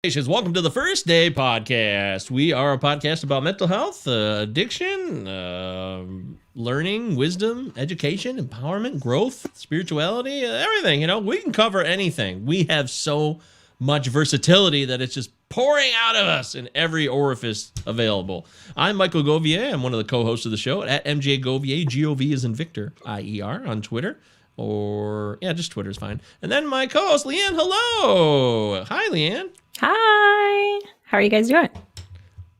Welcome to the First Day Podcast. We are a podcast about mental health, addiction, learning, wisdom, education, empowerment, growth, spirituality, everything. You know, we can cover anything. We have so much versatility that it's just pouring out of us in every orifice available. I'm Michael Govier. I'm one of the co-hosts of the show at MJ Govier. G-O-V is in Victor, I-E-R, on Twitter. Or, yeah, just Twitter's fine. And then my co-host, Leanne. Hello. Hi, Leanne. Hi. How are you guys doing?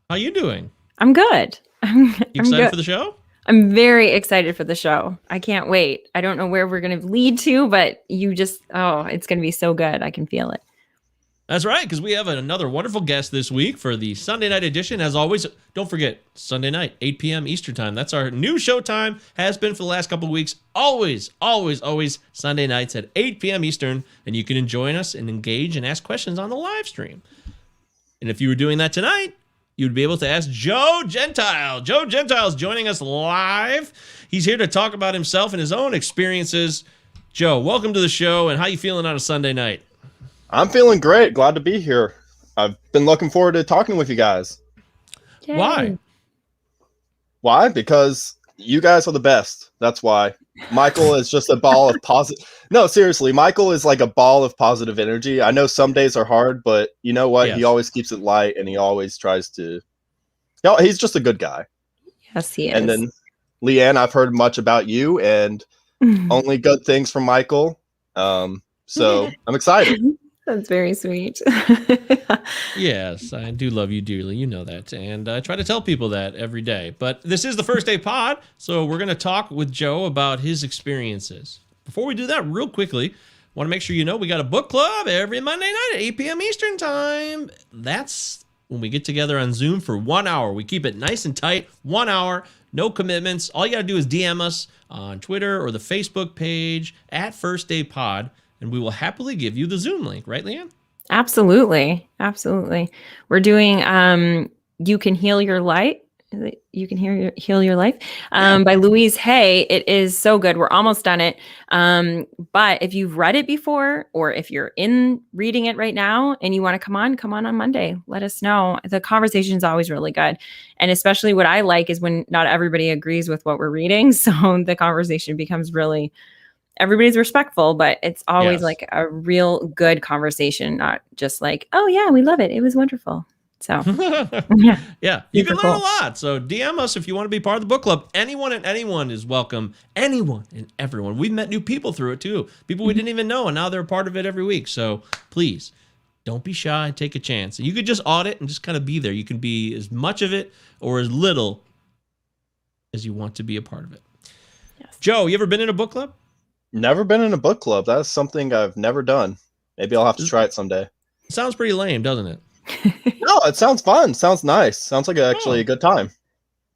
How you doing? I'm good. You excited for the show? I'm very excited for the show. I can't wait. I don't know where we're going to lead to, but it's going to be so good. I can feel it. That's right, because we have another wonderful guest this week for the Sunday night edition. As always, don't forget, Sunday night, 8 p.m. Eastern time. That's our new show time, has been for the last couple of weeks. Always Sunday nights at 8 p.m. Eastern, and you can join us and engage and ask questions on the live stream. And if you were doing that tonight, you'd be able to ask Joe Gentile. Joe Gentile is joining us live. He's here to talk about himself and his own experiences. Joe, welcome to the show, and how you feeling on a Sunday night? I'm feeling great. Glad to be here. I've been looking forward to talking with you guys. Yay. Why? Why? Because you guys are the best. That's why. Michael is just a ball of positive. No, seriously, Michael is like a ball of positive energy. I know some days are hard, but you know what? Yes. He always keeps it light, and he always tries to. No, he's just a good guy. Yes, he is. And then, Leanne, I've heard much about you, and only good things from Michael. So I'm excited. That's very sweet. Yes, I do love you dearly. You know that. And I try to tell people that every day. But this is the First Day Pod, so we're going to talk with Joe about his experiences. Before we do that, real quickly, want to make sure you know we got a book club every Monday night at 8 p.m. Eastern time. That's when we get together on Zoom for 1 hour. We keep it nice and tight, 1 hour, no commitments. All you got to do is DM us on Twitter or the Facebook page at First Day Pod. And we will happily give you the Zoom link, right, Leanne? Absolutely. We're doing You Can Heal Your Life. You Can Heal Your Life by Louise Hay. It is so good. We're almost done it. But if you've read it before, or if you're in reading it right now and you want to come on Monday. Let us know. The conversation is always really good. And especially what I like is when not everybody agrees with what we're reading. So the conversation becomes really... everybody's respectful, but it's always like a real good conversation, not just like, oh yeah, we love it. It was wonderful. So yeah, you can learn a lot. So DM us if you want to be part of the book club. Anyone and anyone is welcome. Anyone and everyone. We've met new people through it too. People we didn't even know, and now they're a part of it every week. So please don't be shy. Take a chance. You could just audit and just kind of be there. You can be as much of it or as little as you want to be a part of it. Yes. Joe, you ever been in a book club? Never been in a book club. That's something I've never done. Maybe I'll have to try it someday. Sounds pretty lame, doesn't it? No, it sounds fun. Sounds nice. Sounds like actually a good time.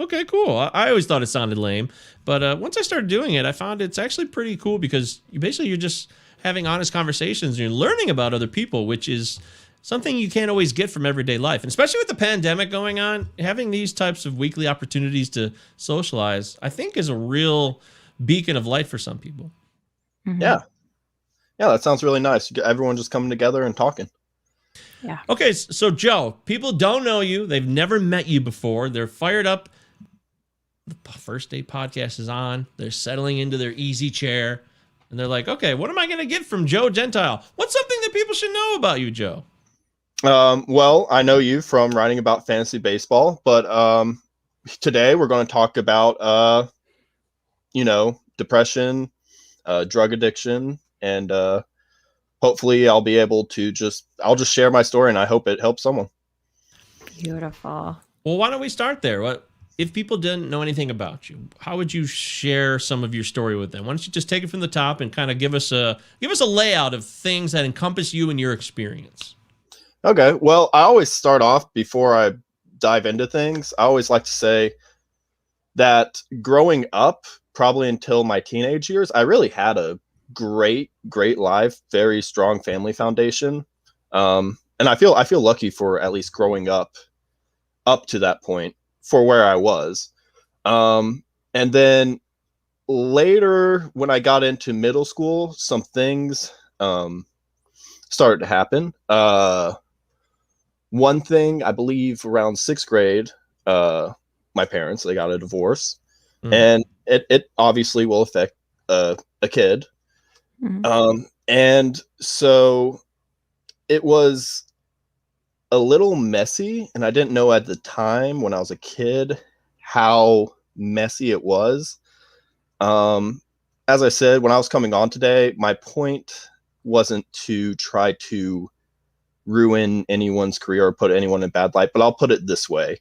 Okay, cool. I always thought it sounded lame, but once I started doing it, I found it's actually pretty cool because you're just having honest conversations and you're learning about other people, which is something you can't always get from everyday life. And especially with the pandemic going on, having these types of weekly opportunities to socialize, I think is a real beacon of light for some people. Mm-hmm. Yeah, that sounds really nice. Everyone just coming together and talking. Yeah. Okay, so Joe, people don't know you. They've never met you before. They're fired up. The First Day Podcast is on. They're settling into their easy chair. And they're like, okay, what am I going to get from Joe Gentile? What's something that people should know about you, Joe? Well, I know you from writing about fantasy baseball, but today we're going to talk about, depression, drug addiction, and hopefully I'll be able to I'll just share my story, and I hope it helps someone. Beautiful. Well, why don't we start there? If people didn't know anything about you, how would you share some of your story with them? Why don't you just take it from the top and kind of give us a layout of things that encompass you and your experience? Okay. Well, I always start off before I dive into things. I always like to say that growing up, probably until my teenage years, I really had a great life, very strong family foundation. And I feel lucky for at least growing up to that point for where I was. And then later when I got into middle school, some things started to happen. one thing, I believe around 6th grade, my parents, they got a divorce. And it obviously will affect a kid. And so it was a little messy, and I didn't know at the time when I was a kid how messy it was. As I said, when I was coming on today, my point wasn't to try to ruin anyone's career or put anyone in bad light, but I'll put it this way.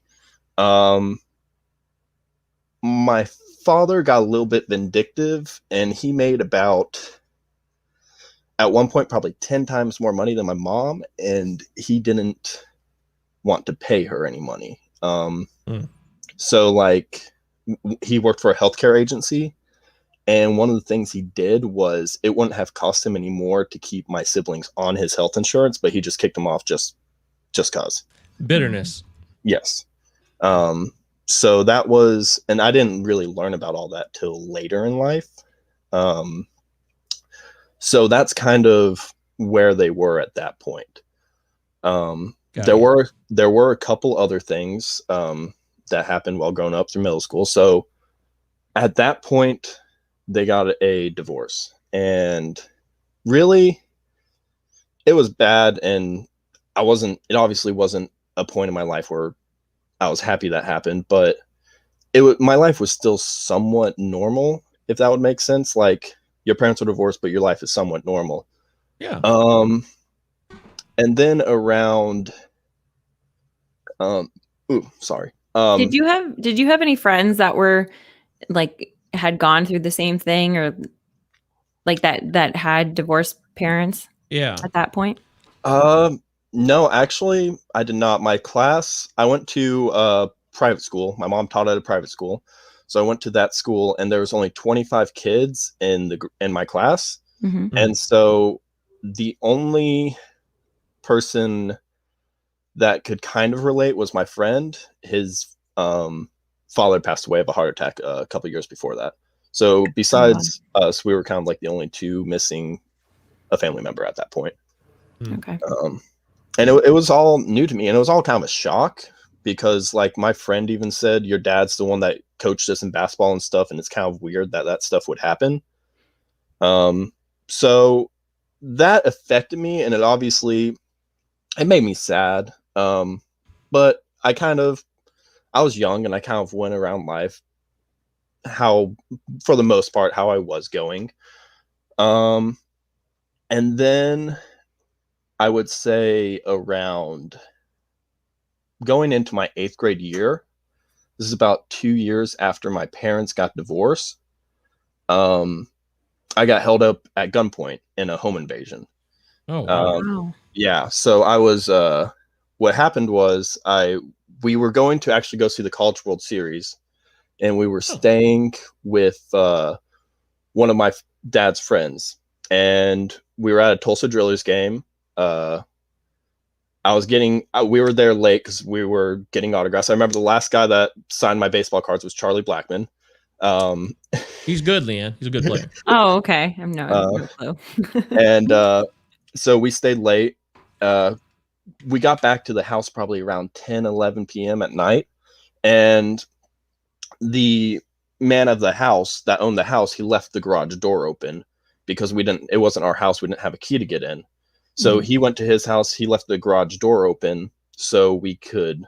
My father got a little bit vindictive, and he made about, at one point, probably 10 times more money than my mom, and he didn't want to pay her any money. So, like, he worked for a healthcare agency, and one of the things he did was it wouldn't have cost him any more to keep my siblings on his health insurance, but he just kicked them off just cause. Bitterness. Yes. So that was, and I didn't really learn about all that till later in life. So that's kind of where they were at that point. There were a couple other things that happened while growing up through middle school. So at that point, they got a divorce, and really, it was bad. And it obviously wasn't a point in my life where I was happy that happened, but my life was still somewhat normal, if that would make sense. Like, your parents were divorced, but your life is somewhat normal. Yeah. And then around, sorry. Did you have any friends that were like had gone through the same thing, or like that had divorced parents? Yeah. At that point? No, actually, I did not. My class, I went to private school. My mom taught at a private school, so I went to that school, and there was only 25 kids in my class, and so the only person that could kind of relate was my friend. His father passed away of a heart attack a couple years before that. So besides us, we were kind of like the only two missing a family member at that point. Okay. And it was all new to me, and it was all kind of a shock, because like my friend even said, your dad's the one that coached us in basketball and stuff, and it's kind of weird that stuff would happen. So that affected me, and it made me sad. But I was young, and I kind of went around life for the most part, how I was going. And then I would say around going into my 8th grade year, this is about 2 years after my parents got divorced. I got held up at gunpoint in a home invasion. Oh, wow. Yeah. So I was, what happened was we were going to actually go see the College World Series, and we were staying with one of my dad's friends, and we were at a Tulsa Drillers game. We were there late because we were getting autographs. I remember the last guy that signed my baseball cards was Charlie Blackmon. He's good, Leanne. He's a good player. Oh, okay. I'm no clue. And so we stayed late. We got back to the house probably around 10, 11 p.m. at night. And the man of the house that owned the house, he left the garage door open because it wasn't our house. We didn't have a key to get in. So he went to his house. He left the garage door open so we could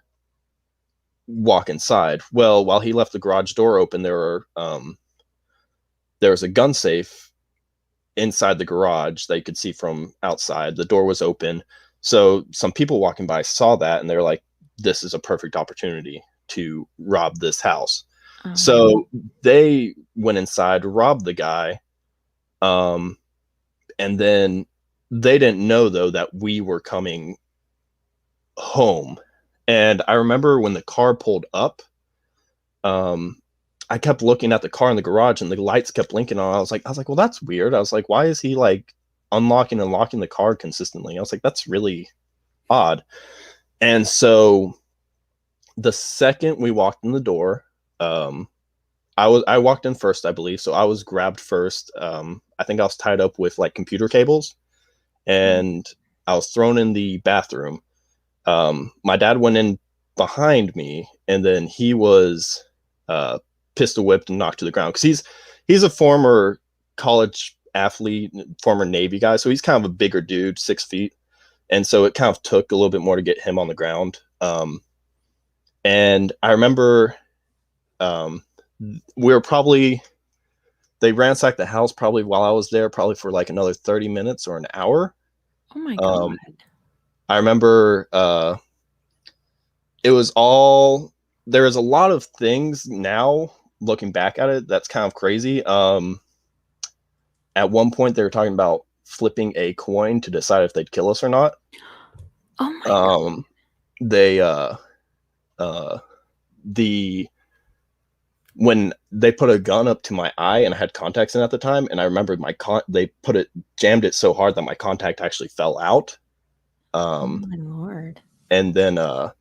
walk inside. Well, while he left the garage door open, there was a gun safe inside the garage that you could see from outside. The door was open. So some people walking by saw that, and they're like, this is a perfect opportunity to rob this house. So they went inside, robbed the guy. And then they didn't know, though, that we were coming home. And I remember when the car pulled up, I kept looking at the car in the garage, and the lights kept blinking on. I was like, well, that's weird. I was like, why is he like unlocking and locking the car consistently? I was like, that's really odd. And so the second we walked in the door, I walked in first, I believe. So I was grabbed first. I think I was tied up with like computer cables, and I was thrown in the bathroom. my dad went in behind me, and then he was pistol whipped and knocked to the ground, because he's a former college athlete, former Navy guy, so he's kind of a bigger dude, 6 feet, and so it kind of took a little bit more to get him on the ground. And I remember they ransacked the house probably while I was there, probably for like another 30 minutes or an hour. Oh my God. I remember there was a lot of things now looking back at it that's kind of crazy. At one point they were talking about flipping a coin to decide if they'd kill us or not. Oh my God. When they put a gun up to my eye, and I had contacts in at the time, and I remember they jammed it so hard that my contact actually fell out. Oh my Lord. And then I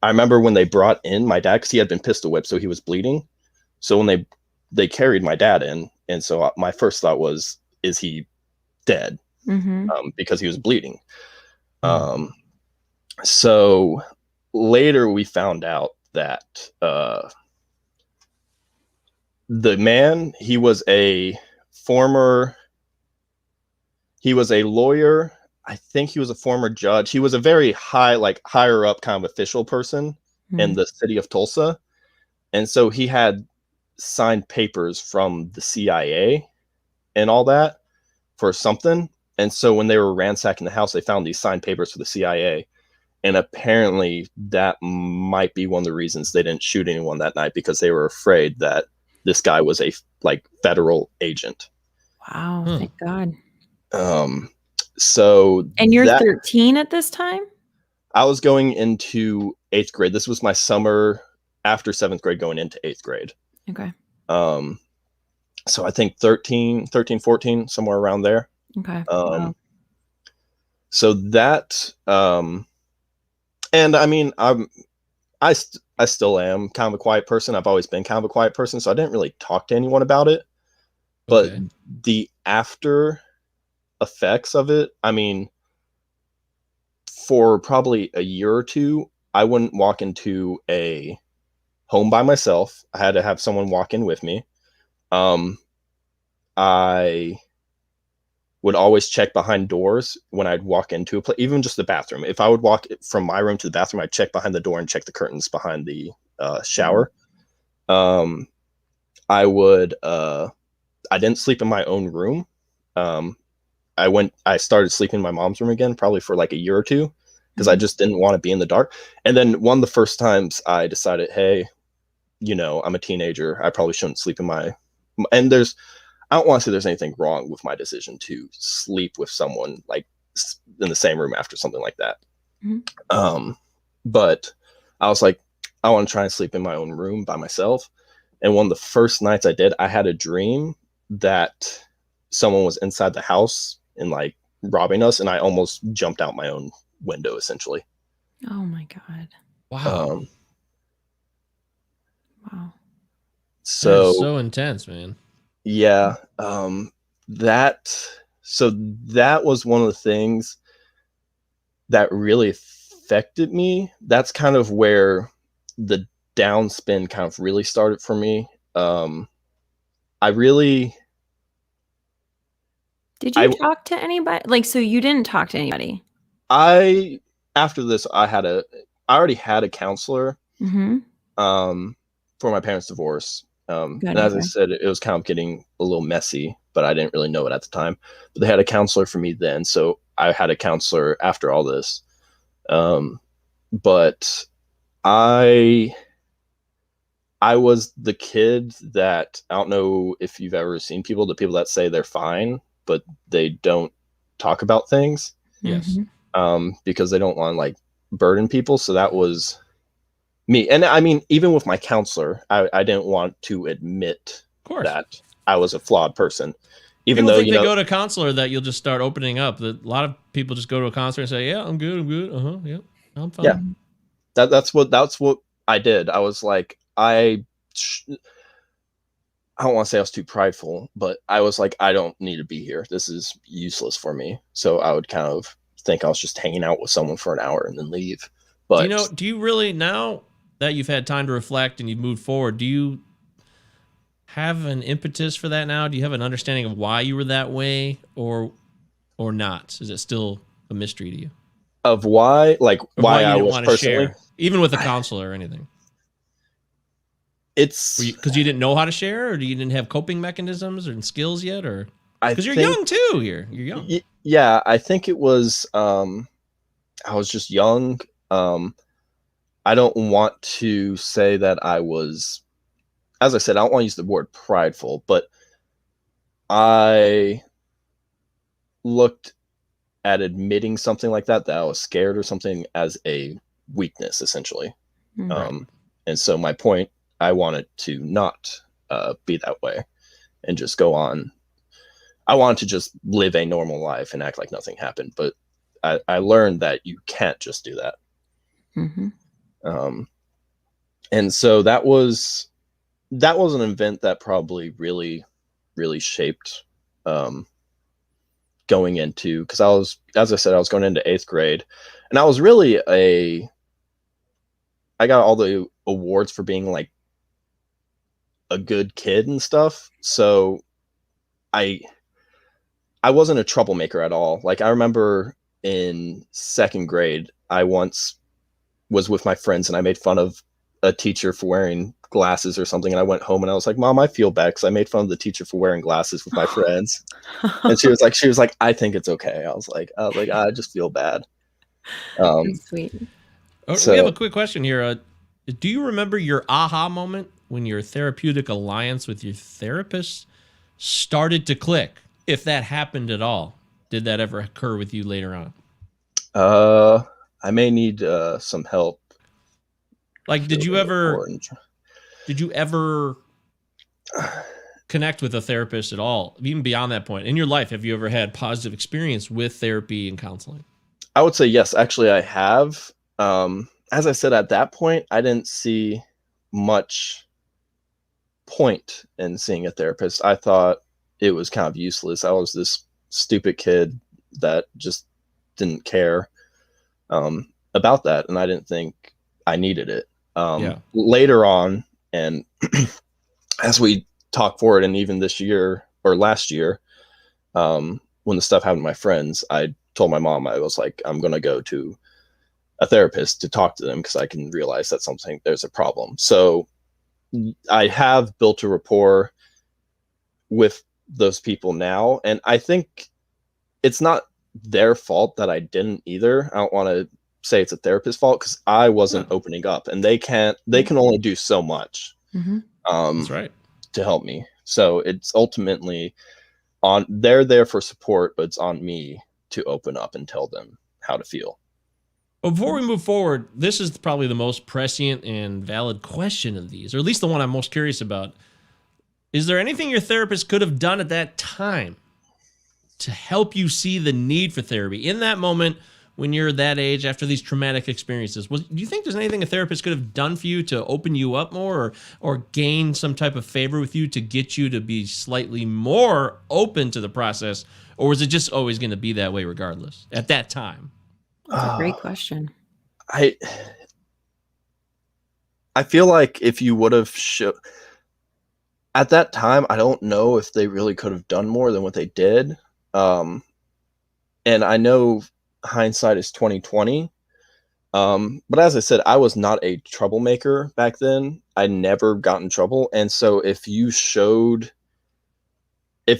remember when they brought in my dad, because he had been pistol whipped, so he was bleeding. So when they carried my dad in, and so my first thought was, is he dead? Mm-hmm. Because he was bleeding. So later we found out that the man, he was a lawyer. I think he was a former judge. He was a very higher up kind of official person in the city of Tulsa. And so he had signed papers from the CIA and all that for something. And so when they were ransacking the house, they found these signed papers for the CIA. And apparently that might be one of the reasons they didn't shoot anyone that night, because they were afraid that this guy was a federal agent. Wow. Thank God. So, and you're 13 at this time? I was going into 8th grade. This was my summer after 7th grade going into 8th grade. Okay. So I think 13, 14, somewhere around there. Okay. Wow. So that, and I mean, I still am kind of a quiet person. I've always been kind of a quiet person, so I didn't really talk to anyone about it. But the after effects of it, I mean, for probably a year or two, I wouldn't walk into a home by myself. I had to have someone walk in with me. I would always check behind doors when I'd walk into a place, even just the bathroom. If I would walk from my room to the bathroom, I'd check behind the door and check the curtains behind the shower. I didn't sleep in my own room. I started sleeping in my mom's room again, probably for like a year or two, because I just didn't want to be in the dark. And then one of the first times I decided, hey, I'm a teenager. I probably shouldn't sleep in and I don't want to say there's anything wrong with my decision to sleep with someone like in the same room after something like that. But I was like, I want to try and sleep in my own room by myself. And one of the first nights I did, I had a dream that someone was inside the house and like robbing us, and I almost jumped out my own window, essentially. Oh my God. Wow. Wow. That's so intense, man. Yeah. That was one of the things that really affected me. That's kind of where the downspin kind of really started for me. Did you talk to anybody? So you didn't talk to anybody? After this, I already had a counselor for my parents' divorce. And as I said, it was kind of getting a little messy, but I didn't really know it at the time. But they had a counselor for me then, so I had a counselor after all this. But I was the kid that, I don't know if you've ever seen the people that say they're fine, but they don't talk about things. Yes. Because they don't want to like burden people. So that was me. And I mean, even with my counselor, I didn't want to admit that I was a flawed person. Even people though think they go to a counselor that you'll just start opening up. A lot of people just go to a counselor and say, "Yeah, I'm good. Yeah, I'm fine." Yeah, that's what I did. I was like, I don't want to say I was too prideful, but I was like, I don't need to be here. This is useless for me. So I would kind of think I was just hanging out with someone for an hour and then leave. But do you really, now that you've had time to reflect and you've moved forward, do you have an impetus for that now? Do you have an understanding of why you were that way, or not? Is it still a mystery to you? Of why, like Or why you I didn't was want to personally, share, even with a counselor or anything? it's Because you didn't know how to share, or you didn't have coping mechanisms or skills yet, or because you're think, young too. You're young. Yeah, I think it was. I was just young. I don't want to say that I was, as I said, I don't want to use the word prideful, but I looked at admitting something like that I was scared or something as a weakness, essentially. Mhm. And so my point, I wanted to not be that way and just go on. I wanted to just live a normal life and act like nothing happened. But I learned that you can't just do that. Mhm. And so that was an event that probably really, really shaped going into, because I was, as I said, I was going into 8th grade, and I was really I got all the awards for being like a good kid and stuff. So I wasn't a troublemaker at all. Like, I remember in 2nd grade, I once was with my friends and I made fun of a teacher for wearing glasses or something. And I went home and I was like, Mom, I feel bad because I made fun of the teacher for wearing glasses with my friends. And she was like, I think it's okay. I was like, I just feel bad. That's sweet. We have a quick question here. Do you remember your aha moment when your therapeutic alliance with your therapist started to click? If that happened at all, did that ever occur with you later on? I may need some help. Like, did you ever connect with a therapist at all, even beyond that point in your life? Have you ever had positive experience with therapy and counseling? I would say yes. Actually, I have. As I said, at that point, I didn't see much point in seeing a therapist. I thought it was kind of useless. I was this stupid kid that just didn't care about that, and I didn't think I needed it. Later on, and as we talk forward, and even this year or last year, when the stuff happened to my friends, I told my mom, I was like, I'm going to go to a therapist to talk to them because I can realize that there's a problem. So I have built a rapport with those people now. And I think it's not their fault that I didn't either. I don't want to say it's a therapist's fault because I wasn't opening up, and they can only do so much. That's right. To help me. So it's ultimately they're there for support, but it's on me to open up and tell them how to feel. Before we move forward, this is probably the most prescient and valid question of these, or at least the one I'm most curious about. Is there anything your therapist could have done at that time to help you see the need for therapy in that moment when you're that age after these traumatic experiences? Do you think there's anything a therapist could have done for you to open you up more, or gain some type of favor with you to get you to be slightly more open to the process? Or was it just always going to be that way regardless at that time? That's a great question. I feel like if you would have at that time, I don't know if they really could have done more than what they did. And I know hindsight is 2020. But as I said, I was not a troublemaker back then. I never got in trouble. And so if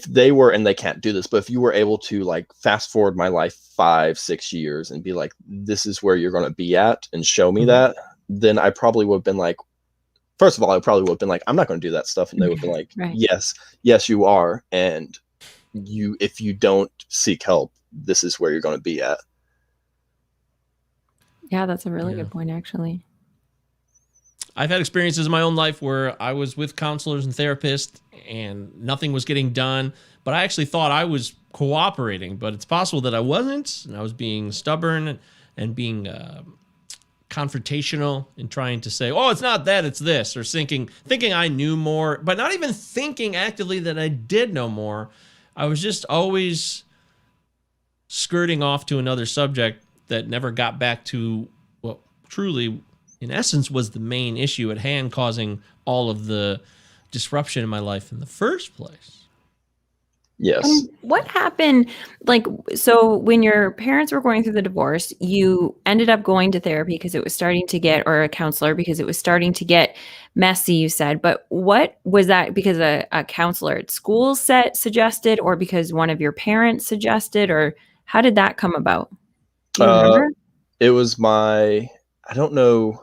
they were, and they can't do this, but if you were able to like fast forward my life 5-6 years and be like, this is where you're going to be at, and show me that, then I probably would have been like, first of all, I probably would have been like, I'm not going to do that stuff. And they would have been like, Right. yes, you are. And if you don't seek help, this is where you're going to be at. Yeah, that's a really good point, actually. I've had experiences in my own life where I was with counselors and therapists and nothing was getting done, but I actually thought I was cooperating, but it's possible that I wasn't, and I was being stubborn and being confrontational and trying to say, oh, it's not that, it's this, or thinking I knew more, but not even thinking actively that I did know more. I was just always skirting off to another subject that never got back to what truly, in essence, was the main issue at hand, causing all of the disruption in my life in the first place. Yes. And what happened? Like, so when your parents were going through the divorce, you ended up going to therapy because it was starting to get, or a counselor because it was starting to get messy, you said. But what was that? Because a counselor at school suggested, or because one of your parents suggested, or how did that come about? Do you remember? It was I don't know.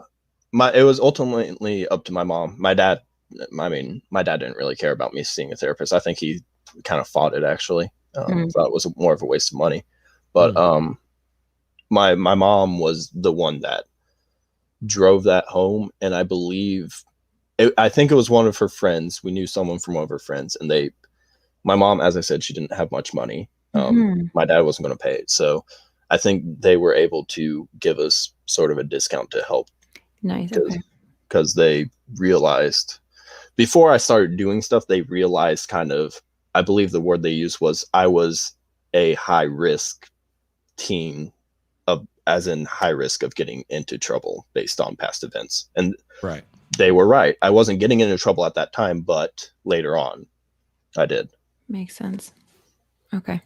It was ultimately up to my mom. My dad didn't really care about me seeing a therapist. I think he kind of fought it, actually. Thought it was more of a waste of money. But my mom was the one that drove that home, and I think it was one of her friends. We knew someone from one of her friends, and my mom, as I said, she didn't have much money. My dad wasn't going to pay it, so I think they were able to give us sort of a discount to help. Nice. Okay. Because they realized, before I started doing stuff, they realized kind of, I believe the word they used was, I was a high risk teen, as in high risk of getting into trouble based on past events. And right, they were right. I wasn't getting into trouble at that time, but later on I did. Makes sense. Okay.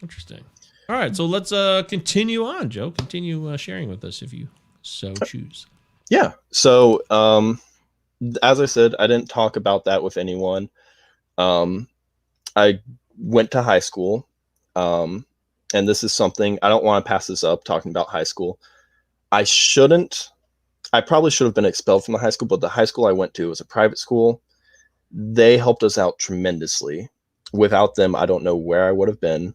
Interesting. All right, so let's continue on, Joe. Continue sharing with us if you so choose. Yeah. So as I said, I didn't talk about that with anyone. I went to high school, and this is something, I don't want to pass this up, talking about high school. I probably should have been expelled from the high school, but the high school I went to was a private school. They helped us out tremendously. Without them, I don't know where I would have been.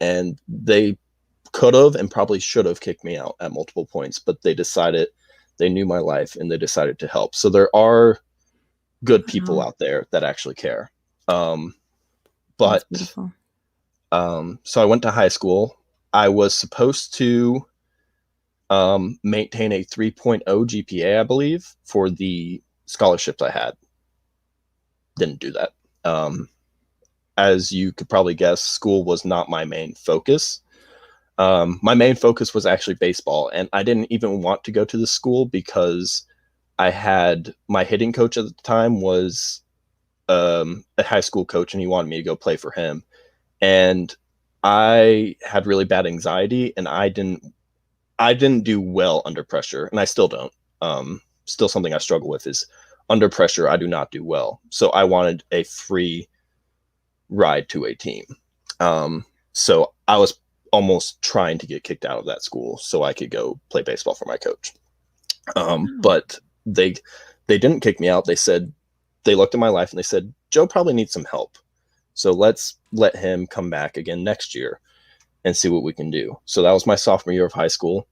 And they could have and probably should have kicked me out at multiple points, but they knew my life, and they decided to help. So there are good people out there that actually care. But so I went to high school. I was supposed to maintain a 3.0 GPA, I believe, for the scholarships I had. Didn't do that. As you could probably guess, school was not my main focus. My main focus was actually baseball, and I didn't even want to go to the school because my hitting coach at the time was a high school coach, and he wanted me to go play for him. And I had really bad anxiety, and I didn't do well under pressure, and I still don't. Still something I struggle with is under pressure. I do not do well. So I wanted a free ride to a team. So I was almost trying to get kicked out of that school so I could go play baseball for my coach. But they didn't kick me out. They looked at my life and they said, Joe probably needs some help. So let's let him come back again next year and see what we can do. So that was my sophomore year of high school.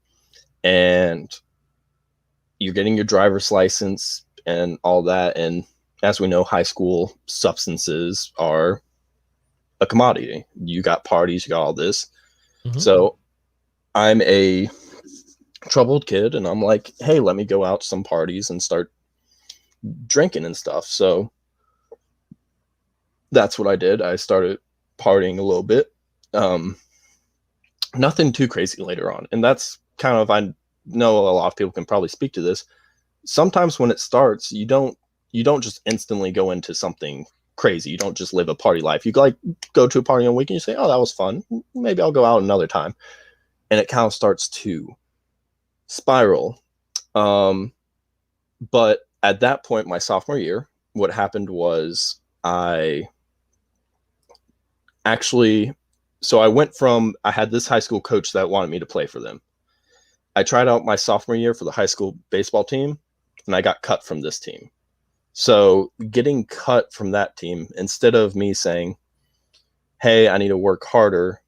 And you're getting your driver's license and all that. And as we know, high school substances are a commodity. You got parties, you got all this. Mm-hmm. So I'm a troubled kid, and I'm like, hey, let me go out to some parties and start drinking and stuff. So that's what I did. I started partying a little bit. Nothing too crazy later on. And that's kind of, I know a lot of people can probably speak to this. Sometimes when it starts, you don't just instantly go into something crazy. You don't just live a party life. You go to a party on a weekend, you say, oh, that was fun. Maybe I'll go out another time. And it kind of starts to spiral. But at that point, my sophomore year, what happened was I had this high school coach that wanted me to play for them. I tried out my sophomore year for the high school baseball team, and I got cut from this team. So getting cut from that team, instead of me saying, hey, I need to work harder,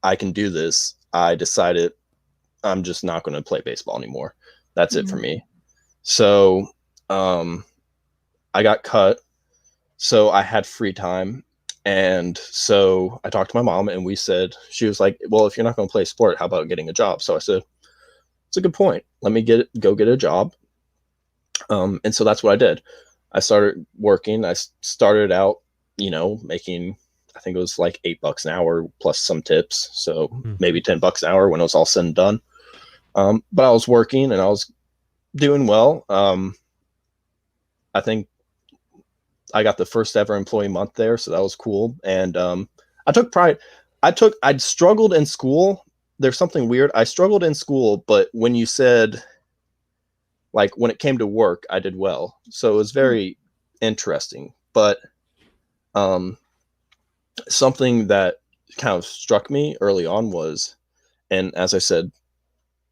I can do this, I decided I'm just not going to play baseball anymore. That's it for me. So I got cut. So I had free time. And so I talked to my mom, and she was like, well, if you're not going to play sport, how about getting a job? So I said, it's a good point. Let me go get a job. And so that's what I did. I started working. I started out, making, I think it was like $8 an hour plus some tips. So Hmm. maybe $10 an hour when it was all said and done. But I was working and I was doing well. I think I got the first ever employee month there, so that was cool. And I took pride. I'd struggled in school. There's something weird. I struggled in school, but when you said, like, when it came to work, I did well. So it was very interesting. But something that kind of struck me early on was, and as I said,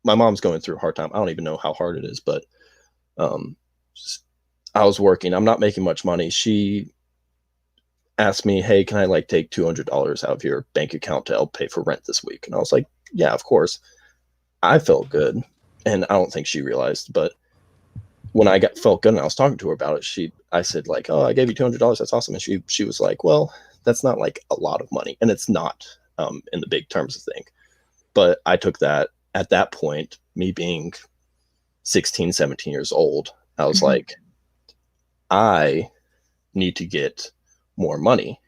my mom's going through a hard time. I don't even know how hard it is, but I was working. I'm not making much money. She asked me, hey, can I like take $200 out of your bank account to help pay for rent this week? And I was like, yeah, of course. I felt good. And I don't think she realized, but when I felt good and I was talking to her about it, I said like, oh, I gave you $200. That's awesome. And she was like, well, that's not like a lot of money. And it's not in the big terms of thing. But I took that at that point, me being 16, 17 years old, I was like, I need to get more money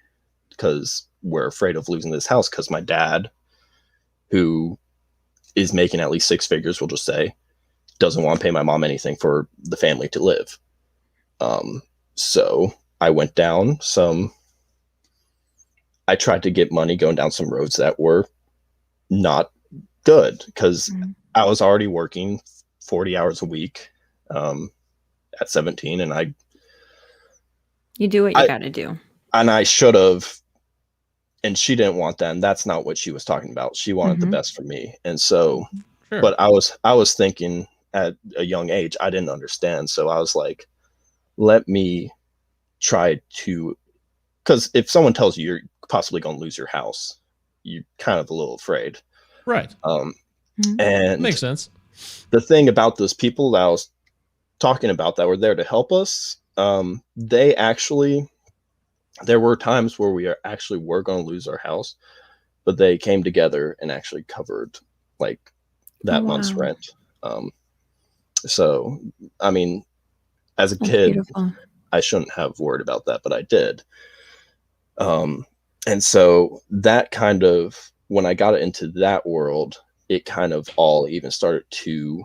because we're afraid of losing this house because my dad, who is making at least 6 figures, we'll just say, doesn't want to pay my mom anything for the family to live. So I went down I tried to get money going down some roads that were not good because I was already working 40 hours a week at 17, and You do what you got to do. And I should have, and she didn't want that, and that's not what she was talking about. She wanted the best for me. And so, Sure. but I was thinking at a young age, I didn't understand. So I was like, let me try to, because if someone tells you you're possibly going to lose your house, you're kind of a little afraid. Right. And makes sense. The thing about those people that I was talking about that were there to help us, there were times where we were going to lose our house, but they came together and actually covered like that month's rent. So, I mean, as a kid, beautiful. I shouldn't have worried about that, but I did. And so that kind of, when I got into that world, it kind of all even started to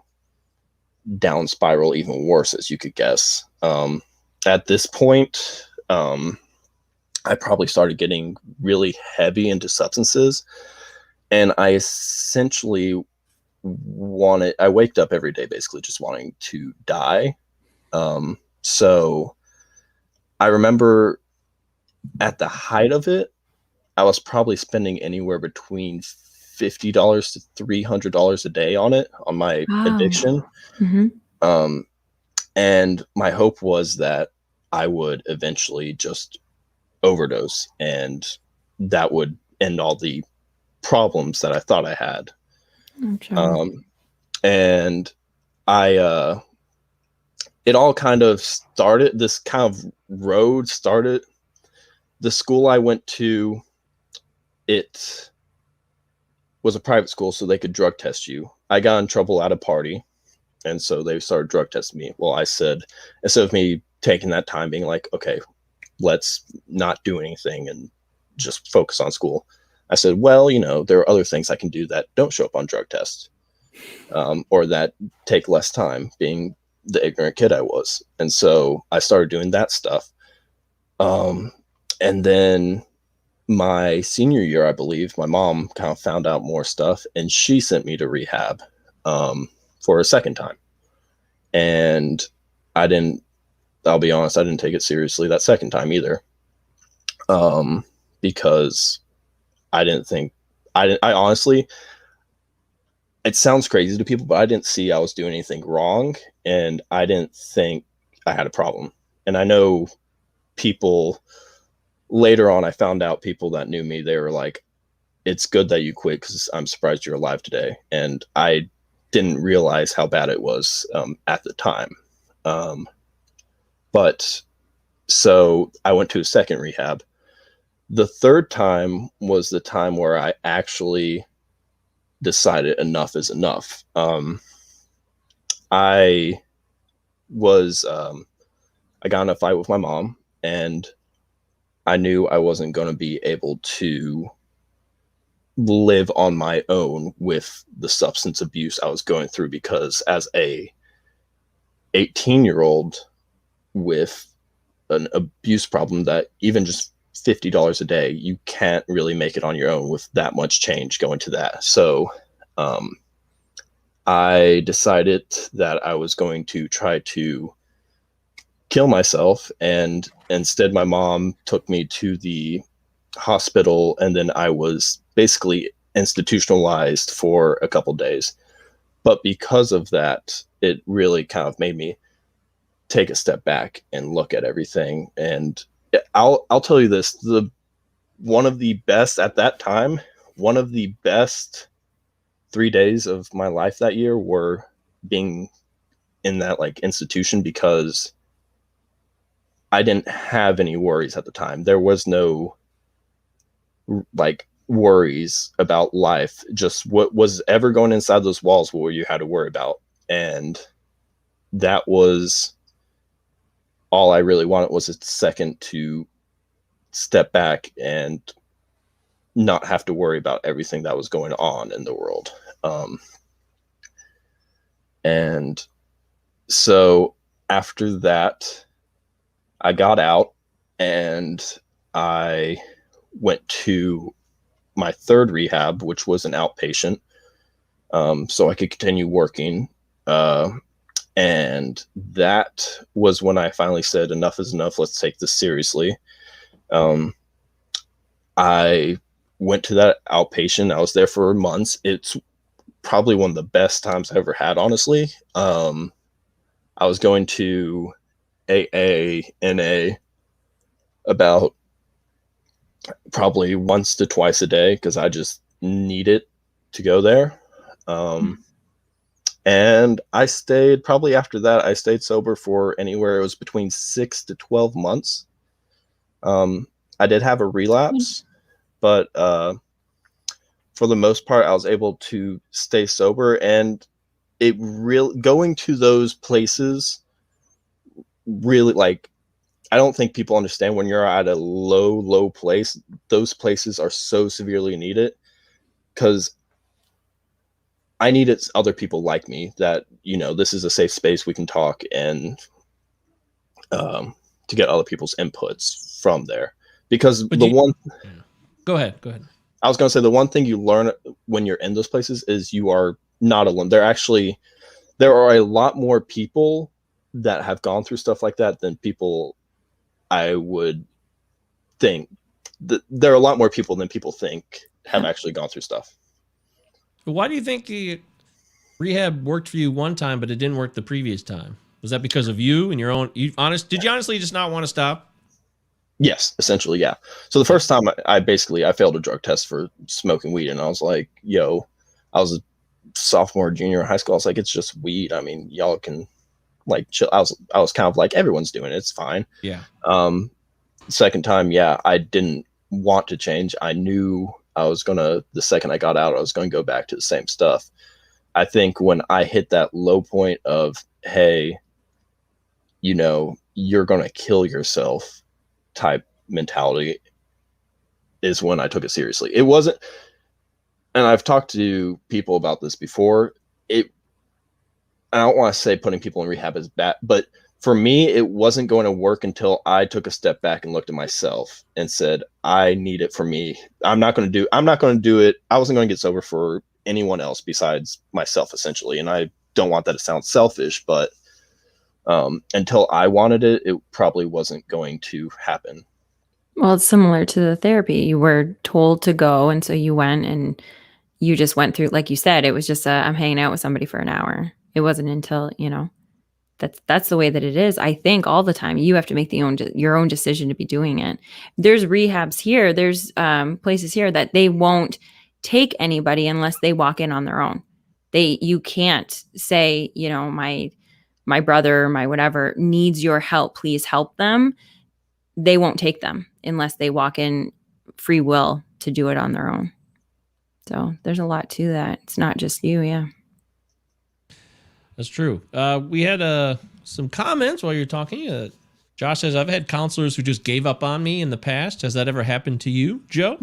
down spiral even worse, as you could guess. At this point, I probably started getting really heavy into substances, and I essentially I waked up every day basically just wanting to die. So I remember at the height of it, I was probably spending anywhere between $50 to $300 a day on it, on my addiction. And my hope was that I would eventually just overdose, and that would end all the problems that I thought I had. And it all kind of started, this kind of road started. The school I went to, it was a private school, so they could drug test you. I got in trouble at a party, and so they started drug testing me. Well, I said, instead of me taking that time being like, okay, let's not do anything and just focus on school, I said, well, there are other things I can do that don't show up on drug tests, or that take less time, being the ignorant kid I was. And so I started doing that stuff. And then my senior year, I believe, my mom kind of found out more stuff, and she sent me to rehab for a second time. And I'll be honest, I didn't take it seriously that second time either. Because I honestly, it sounds crazy to people, but I didn't see I was doing anything wrong, and I didn't think I had a problem. And I know people later on, I found out people that knew me, they were like, it's good that you quit because I'm surprised you're alive today. And I didn't realize how bad it was at the time. But so I went to a second rehab. The third time was the time where I actually decided enough is enough. I got in a fight with my mom, and I knew I wasn't going to be able to live on my own with the substance abuse I was going through, because as a 18-year-old with an abuse problem, that even just $50 a day, you can't really make it on your own with that much change going to that. So I decided that I was going to try to kill myself, and instead my mom took me to the hospital, and then I was basically institutionalized for a couple days. But because of that, it really kind of made me take a step back and look at everything. And I'll tell you this, one of the best at that time, one of the best 3 days of my life that year were being in that like institution, because I didn't have any worries at the time. There was no like worries about life. Just what was ever going inside those walls, what you had to worry about. And that was all I really wanted, was a second to step back and not have to worry about everything that was going on in the world. And so after that, I got out and I went to my third rehab, which was an outpatient, so I could continue working. And that was when I finally said, enough is enough. Let's take this seriously. I went to that outpatient. I was there for months. It's probably one of the best times I ever had, honestly. I was going to AA, NA about probably once to twice a day, because I just needed to go there. And I stayed, probably after that, I stayed sober for anywhere, it was between 6 to 12 months. I did have a relapse, but for the most part, I was able to stay sober. And it really, going to those places really, like, I don't think people understand, when you're at a low place, those places are so severely needed, because I needed other people like me that, you know, this is a safe space, we can talk, and to get other people's inputs from there. Because But the you- one, Go ahead. I was going to say, the one thing you learn when you're in those places is you are not alone. There are a lot more people that have gone through stuff like that than people I would think. There are a lot more people than people think have actually gone through stuff. But why do you think rehab worked for you one time, but it didn't work the previous time? Was that because of you and your own? Did you honestly just not want to stop? Yes, essentially, yeah. So the first time I failed a drug test for smoking weed, and I was like, yo, I was a sophomore, junior in high school. I was like, it's just weed. I mean, y'all can like chill. I was kind of like, everyone's doing it, it's fine. Yeah. Second time, yeah, I didn't want to change. I knew the second I got out, I was gonna go back to the same stuff. I think when I hit that low point of, hey, you know, you're gonna kill yourself type mentality, is when I took it seriously. It wasn't, and I've talked to people about this before, I don't want to say putting people in rehab is bad, but for me, it wasn't going to work until I took a step back and looked at myself and said, I need it for me. I'm not going to do it. I wasn't going to get sober for anyone else besides myself, essentially. And I don't want that to sound selfish, but until I wanted it, it probably wasn't going to happen. Well, it's similar to the therapy. You were told to go, and so you went, and you just went through, like you said, it was just I'm hanging out with somebody for an hour. It wasn't until, that's the way that it is. I think all the time you have to make your own decision to be doing it. There's rehabs here. There's places here that they won't take anybody unless they walk in on their own. You can't say, my brother, my whatever needs your help, please help them. They won't take them unless they walk in free will to do it on their own. So there's a lot to that. It's not just you. Yeah. That's true. We had some comments while you're talking. Josh says, I've had counselors who just gave up on me in the past. Has that ever happened to you, Joe?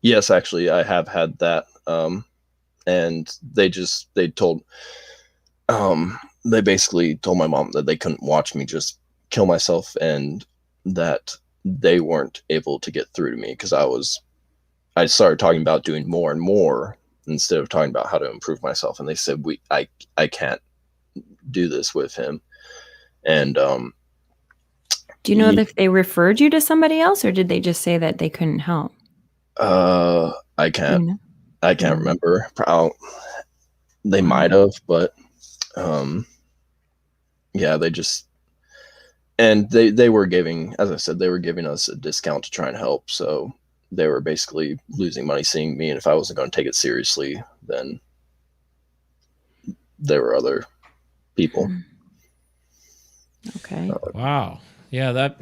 Yes, actually, I have had that. And they basically told my mom that they couldn't watch me just kill myself, and that they weren't able to get through to me because I started talking about doing more and more instead of talking about how to improve myself. And they said, I can't do this with him. And, do you know if they referred you to somebody else, or did they just say that they couldn't help? I can't remember. They might have, but, yeah, they just, and they were giving, as I said, they were giving us a discount to try and help. So they were basically losing money seeing me. And if I wasn't going to take it seriously, then there were other people. Okay. Wow. Yeah, that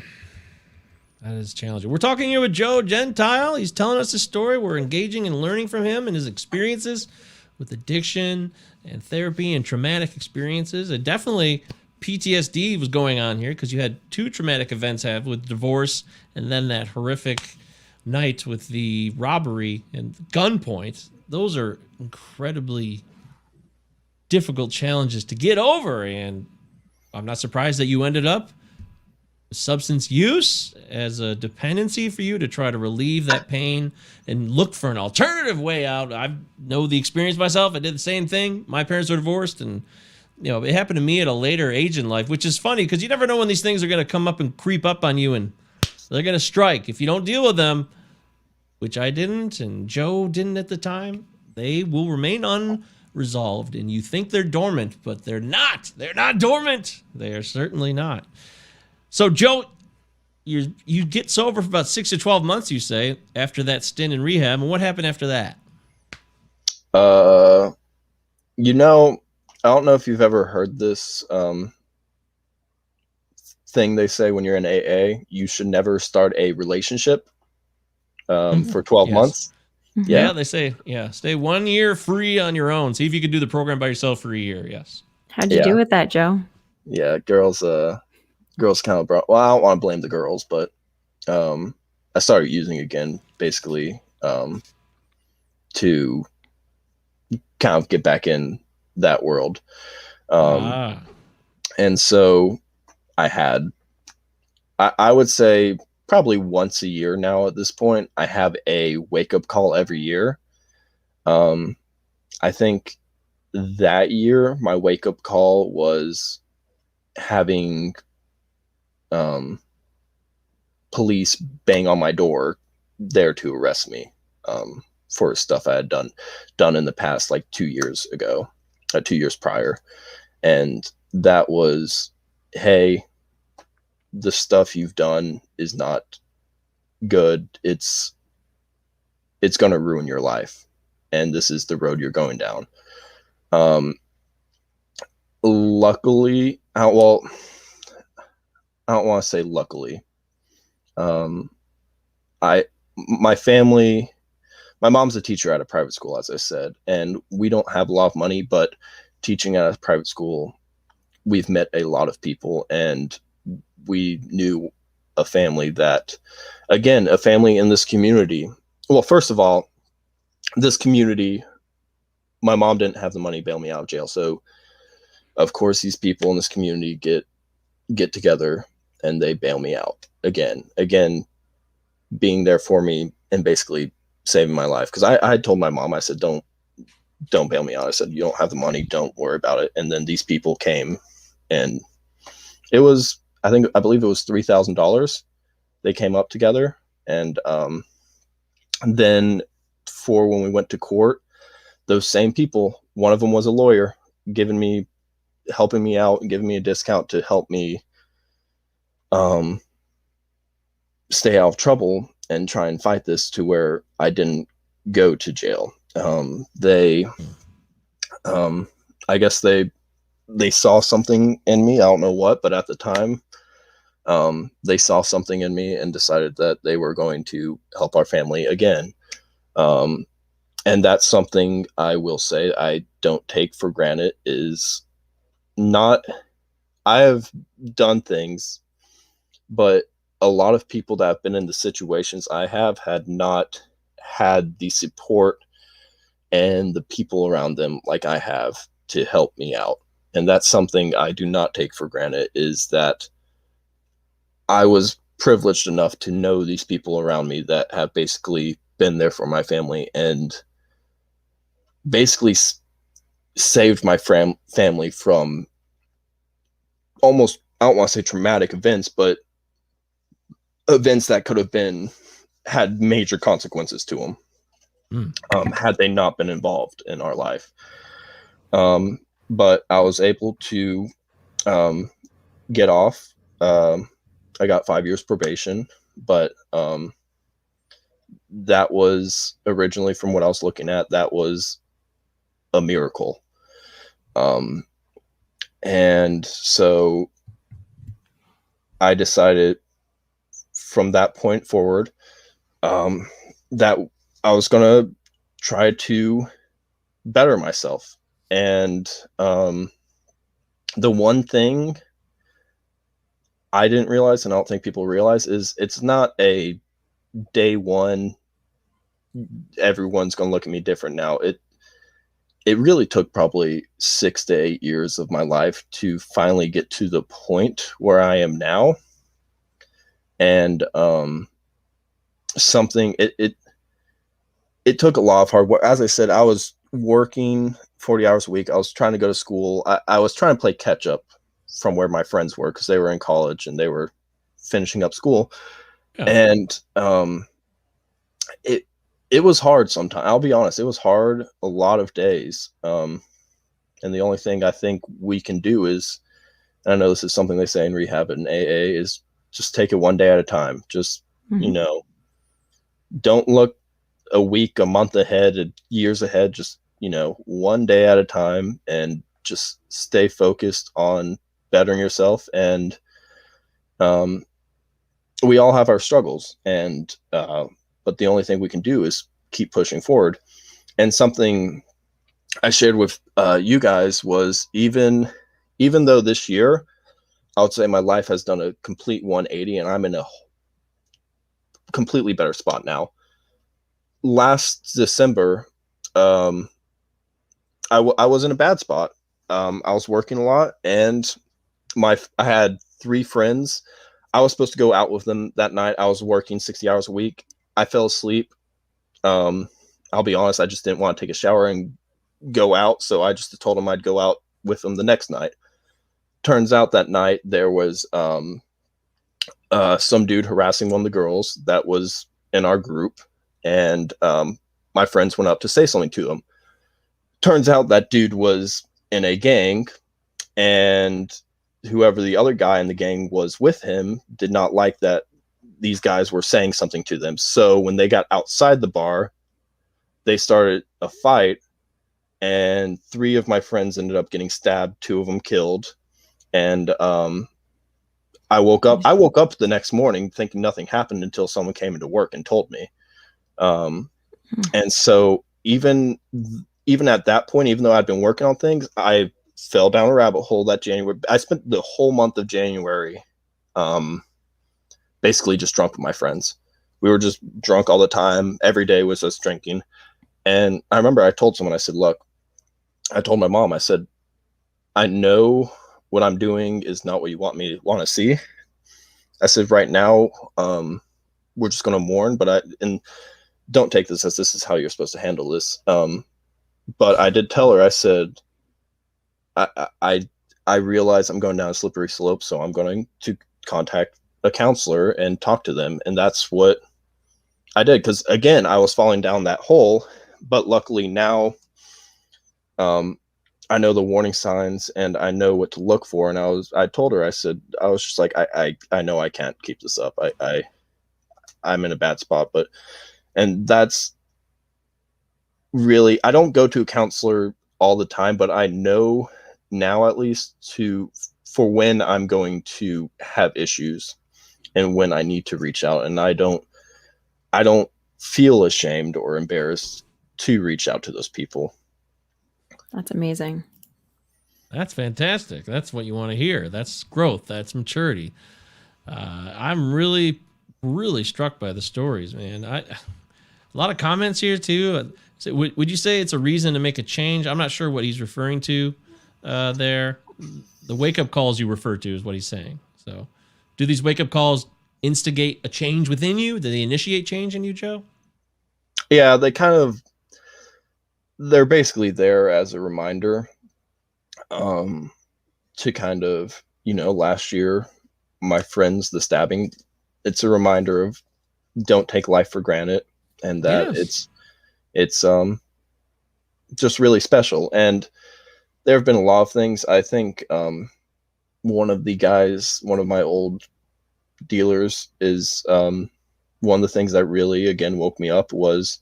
is challenging. We're talking here with Joe Gentile. He's telling us his story. We're engaging and learning from him and his experiences with addiction and therapy and traumatic experiences. And definitely PTSD was going on here because you had 2 traumatic events with divorce and then that horrific night with the robbery and gunpoint. Those are incredibly difficult challenges to get over, and I'm not surprised that you ended up substance use as a dependency for you to try to relieve that pain and look for an alternative way out. I know the experience myself. I did the same thing. My parents were divorced, and it happened to me at a later age in life, which is funny because you never know when these things are going to come up and creep up on you, and they're going to strike. If you don't deal with them, which I didn't and Joe didn't at the time, they will remain unresolved, and you think they're dormant, but they're not. They're not dormant. They are certainly not. So, Joe, you get sober for about 6 to 12 months, you say, after that stint in rehab. And what happened after that? I don't know if you've ever heard this thing they say when you're in AA, you should never start a relationship for 12 months. Yeah, they say, stay 1 year free on your own. See if you could do the program by yourself for a year. Yes. How'd you do with that, Joe? Yeah, girls kind of brought, well, I don't want to blame the girls, but I started using again, basically, to kind of get back in that world. And so I would say probably once a year now at this point, I have a wake-up call every year. I think that year, my wake-up call was having police bang on my door there to arrest me for stuff I had done in the past, like 2 years ago, 2 years prior. And that was, hey, the stuff you've done is not good. It's going to ruin your life. And this is the road you're going down. Luckily, I don't want to say luckily. My family, my mom's a teacher at a private school, as I said, and we don't have a lot of money, but teaching at a private school, we've met a lot of people, and we knew a family a family in this community. Well, first of all, this community, my mom didn't have the money to bail me out of jail. So of course these people in this community get together and they bail me out again, being there for me and basically saving my life. Cause I had told my mom, I said, don't bail me out. I said, you don't have the money, don't worry about it. And then these people came, and it was, I believe it was $3,000. They came up together. And then for when we went to court, those same people, one of them was a lawyer, helping me out and giving me a discount to help me stay out of trouble and try and fight this to where I didn't go to jail. I guess they saw something in me. I don't know what, but at the time, they saw something in me and decided that they were going to help our family again. And that's something I will say I don't take for granted. I have done things but a lot of people that have been in the situations I have had not had the support and the people around them like I have to help me out. And that's something I do not take for granted, is that I was privileged enough to know these people around me that have basically been there for my family and basically saved my family from almost, I don't want to say traumatic events, but events that could have been had major consequences to them had they not been involved in our life. But I was able to get off. I got 5 years probation, but that was originally, from what I was looking at, that was a miracle. And so I decided from that point forward that I was going to try to better myself. And the one thing I didn't realize, and I don't think people realize, is it's not a day one, everyone's going to look at me different now. It really took probably 6 to 8 years of my life to finally get to the point where I am now. And something, it took a lot of hard work. As I said, I was working 40 hours a week. I was trying to go to school. I was trying to play catch up from where my friends were, because they were in college and they were finishing up school. Yeah. And it was hard sometimes. I'll be honest, it was hard a lot of days. And the only thing I think we can do is, and I know this is something they say in rehab and AA, is just take it one day at a time. Just, don't look a week, a month ahead, years ahead. Just, one day at a time, and just stay focused on bettering yourself. And we all have our struggles, and but the only thing we can do is keep pushing forward. And something I shared with you guys was, even though this year I would say my life has done a complete 180 and I'm in a completely better spot now. Last December, I was in a bad spot. I was working a lot, and I had 3 friends. I was supposed to go out with them that night. I was working 60 hours a week. I fell asleep. I'll be honest, I just didn't want to take a shower and go out, so I just told them I'd go out with them the next night. Turns out that night there was some dude harassing one of the girls that was in our group, and my friends went up to say something to him. Turns out that dude was in a gang, and whoever the other guy in the gang was with him did not like that these guys were saying something to them. So when they got outside the bar, they started a fight, and 3 of my friends ended up getting stabbed, 2 of them killed. And I woke up the next morning thinking nothing happened until someone came into work and told me. And so even at that point, even though I'd been working on things, I fell down a rabbit hole that January. I spent the whole month of January basically just drunk with my friends. We were just drunk all the time. Every day was us drinking. And I remember I told someone, I said, look, I told my mom, I said, I know what I'm doing is not what you want to see. I said, right now, we're just going to mourn, and don't take this as this is how you're supposed to handle this. But I did tell her, I said, I realize I'm going down a slippery slope, so I'm going to contact a counselor and talk to them. And that's what I did. Because again, I was falling down that hole, but luckily now, I know the warning signs and I know what to look for. And I told her, I said, I was just like, I know I can't keep this up. I'm in a bad spot, and that's really, I don't go to a counselor all the time, but I know now at least for when I'm going to have issues and when I need to reach out. And I don't feel ashamed or embarrassed to reach out to those people. That's amazing. That's fantastic. That's what you want to hear. That's growth. That's maturity. I'm really, really struck by the stories, man. A lot of comments here too. So would you say it's a reason to make a change? I'm not sure what he's referring to there. The wake up calls you refer to is what he's saying. So, do these wake up calls instigate a change within you? Do they initiate change in you, Joe? Yeah, they're basically there as a reminder to kind of, last year, my friends, the stabbing, it's a reminder of don't take life for granted, and that Yes. it's just really special. And there have been a lot of things. I think one of my old dealers is one of the things that really, again, woke me up was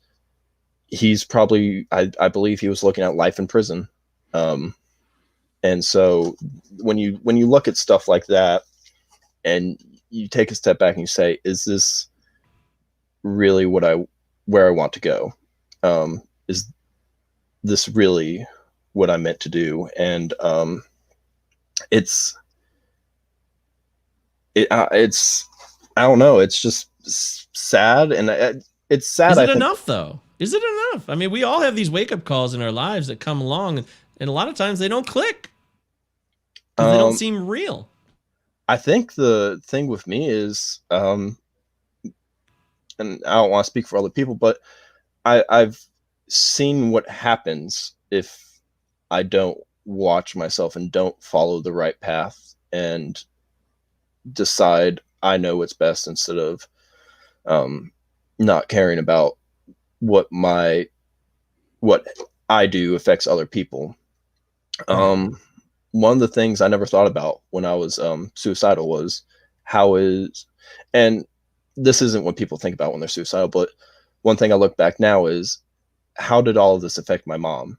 he's probably, I believe he was looking at life in prison. And so when you look at stuff like that and you take a step back and you say, is this really where I want to go? Is this really what I meant to do? And it's I don't know. It's just sad, and it's sad. Is I it think. enough though? Is it enough? I mean, we all have these wake up calls in our lives that come along, and a lot of times they don't click because they don't seem real. I think the thing with me is, and I don't want to speak for other people, but I've seen what happens if I don't watch myself and don't follow the right path and decide I know what's best instead of not caring about what I do affects other people. One of the things I never thought about when I was suicidal was and this isn't what people think about when they're suicidal, but one thing I look back now is, how did all of this affect my mom?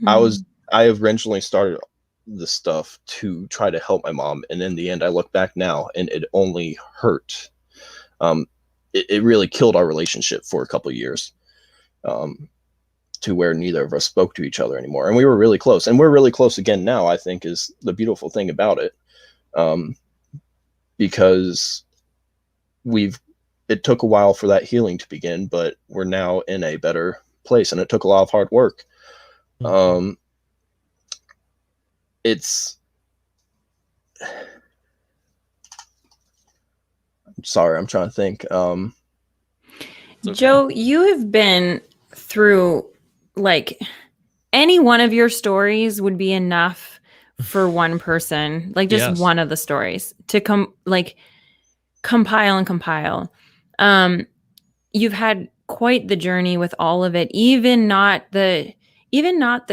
I originally started this stuff to try to help my mom, and in the end, I look back now and it only hurt. It really killed our relationship for a couple of years, to where neither of us spoke to each other anymore, and we were really close, and we're really close again now. I think is the beautiful thing about it, because it took a while for that healing to begin, but we're now in a better place, and it took a lot of hard work. Sorry, I'm trying to think. Okay. Joe, you have been through, like, any one of your stories would be enough for one person, like just Yes. one of the stories to compile. You've had quite the journey with all of it, even not the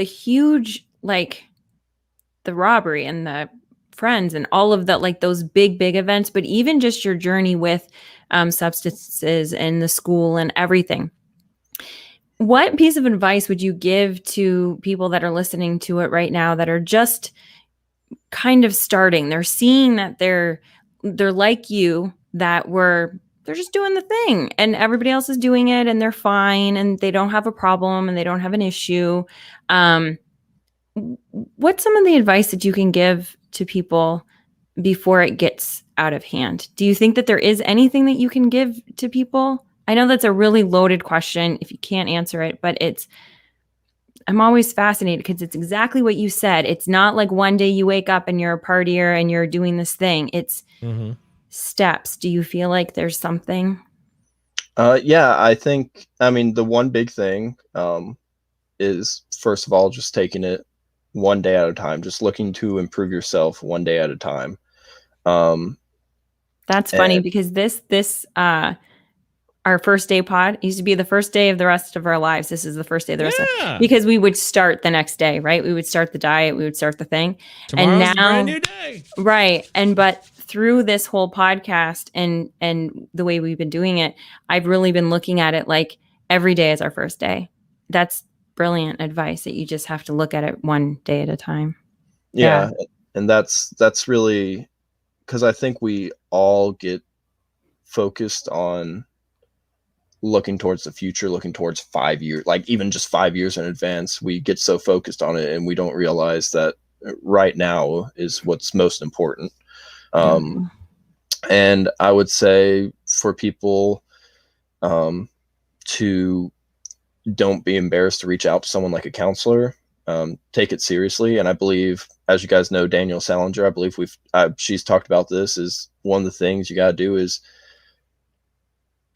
huge, like the robbery and the friends and all of that, like those big events, but even just your journey with substances and the school and everything. What piece of advice would you give to people that are listening to it right now that are just kind of starting? They're seeing that they're like you, that they're just doing the thing and everybody else is doing it and they're fine and they don't have a problem and they don't have an issue. What's some of the advice that you can give to people before it gets out of hand? Do you think that there is anything that you can give to people? I know that's a really loaded question if you can't answer it, but I'm always fascinated because it's exactly what you said. It's not like one day you wake up and you're a partier and you're doing this thing. It's steps. Do you feel like there's something? Yeah, I mean, the one big thing is, first of all, just taking it one day at a time, just looking to improve yourself one day at a time. That's funny because this our first day pod used to be the first day of the rest of our lives. This is the first day of the rest of, because we would start the next day, right? We would start the diet, we would start the thing. Tomorrow's a brand new day. Right. But through this whole podcast and the way we've been doing it, I've really been looking at it like every day is our first day. That's brilliant advice, that you just have to look at it one day at a time. Yeah. And that's really, because I think we all get focused on looking towards the future, looking towards 5 years, like even just 5 years in advance. We get so focused on it and we don't realize that right now is what's most important. And I would say for people to don't be embarrassed to reach out to someone like a counselor. Take it seriously. And I believe, as you guys know, Daniel Salinger, I believe she's talked about this, is one of the things you got to do is,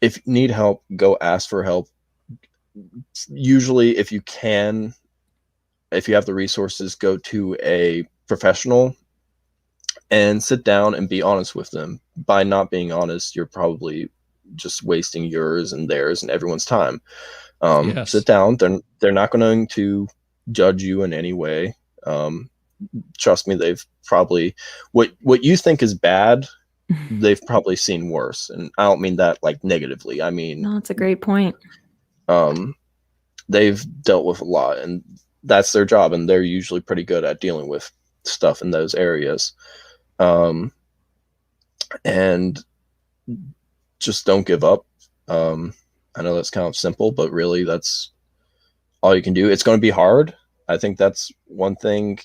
if you need help, go ask for help. Usually, if you can, if you have the resources, go to a professional and sit down and be honest with them. By not being honest, you're probably just wasting yours and theirs and everyone's time. Yes. Sit down. They're not going to judge you in any way. Trust me, they've probably, what you think is bad, they've probably seen worse. And I don't mean that like negatively. I mean, No, that's a great point. They've dealt with a lot, and that's their job, and they're usually pretty good at dealing with stuff in those areas. And just don't give up. I know that's kind of simple, but really that's all you can do. It's going to be hard. I think that's one thing.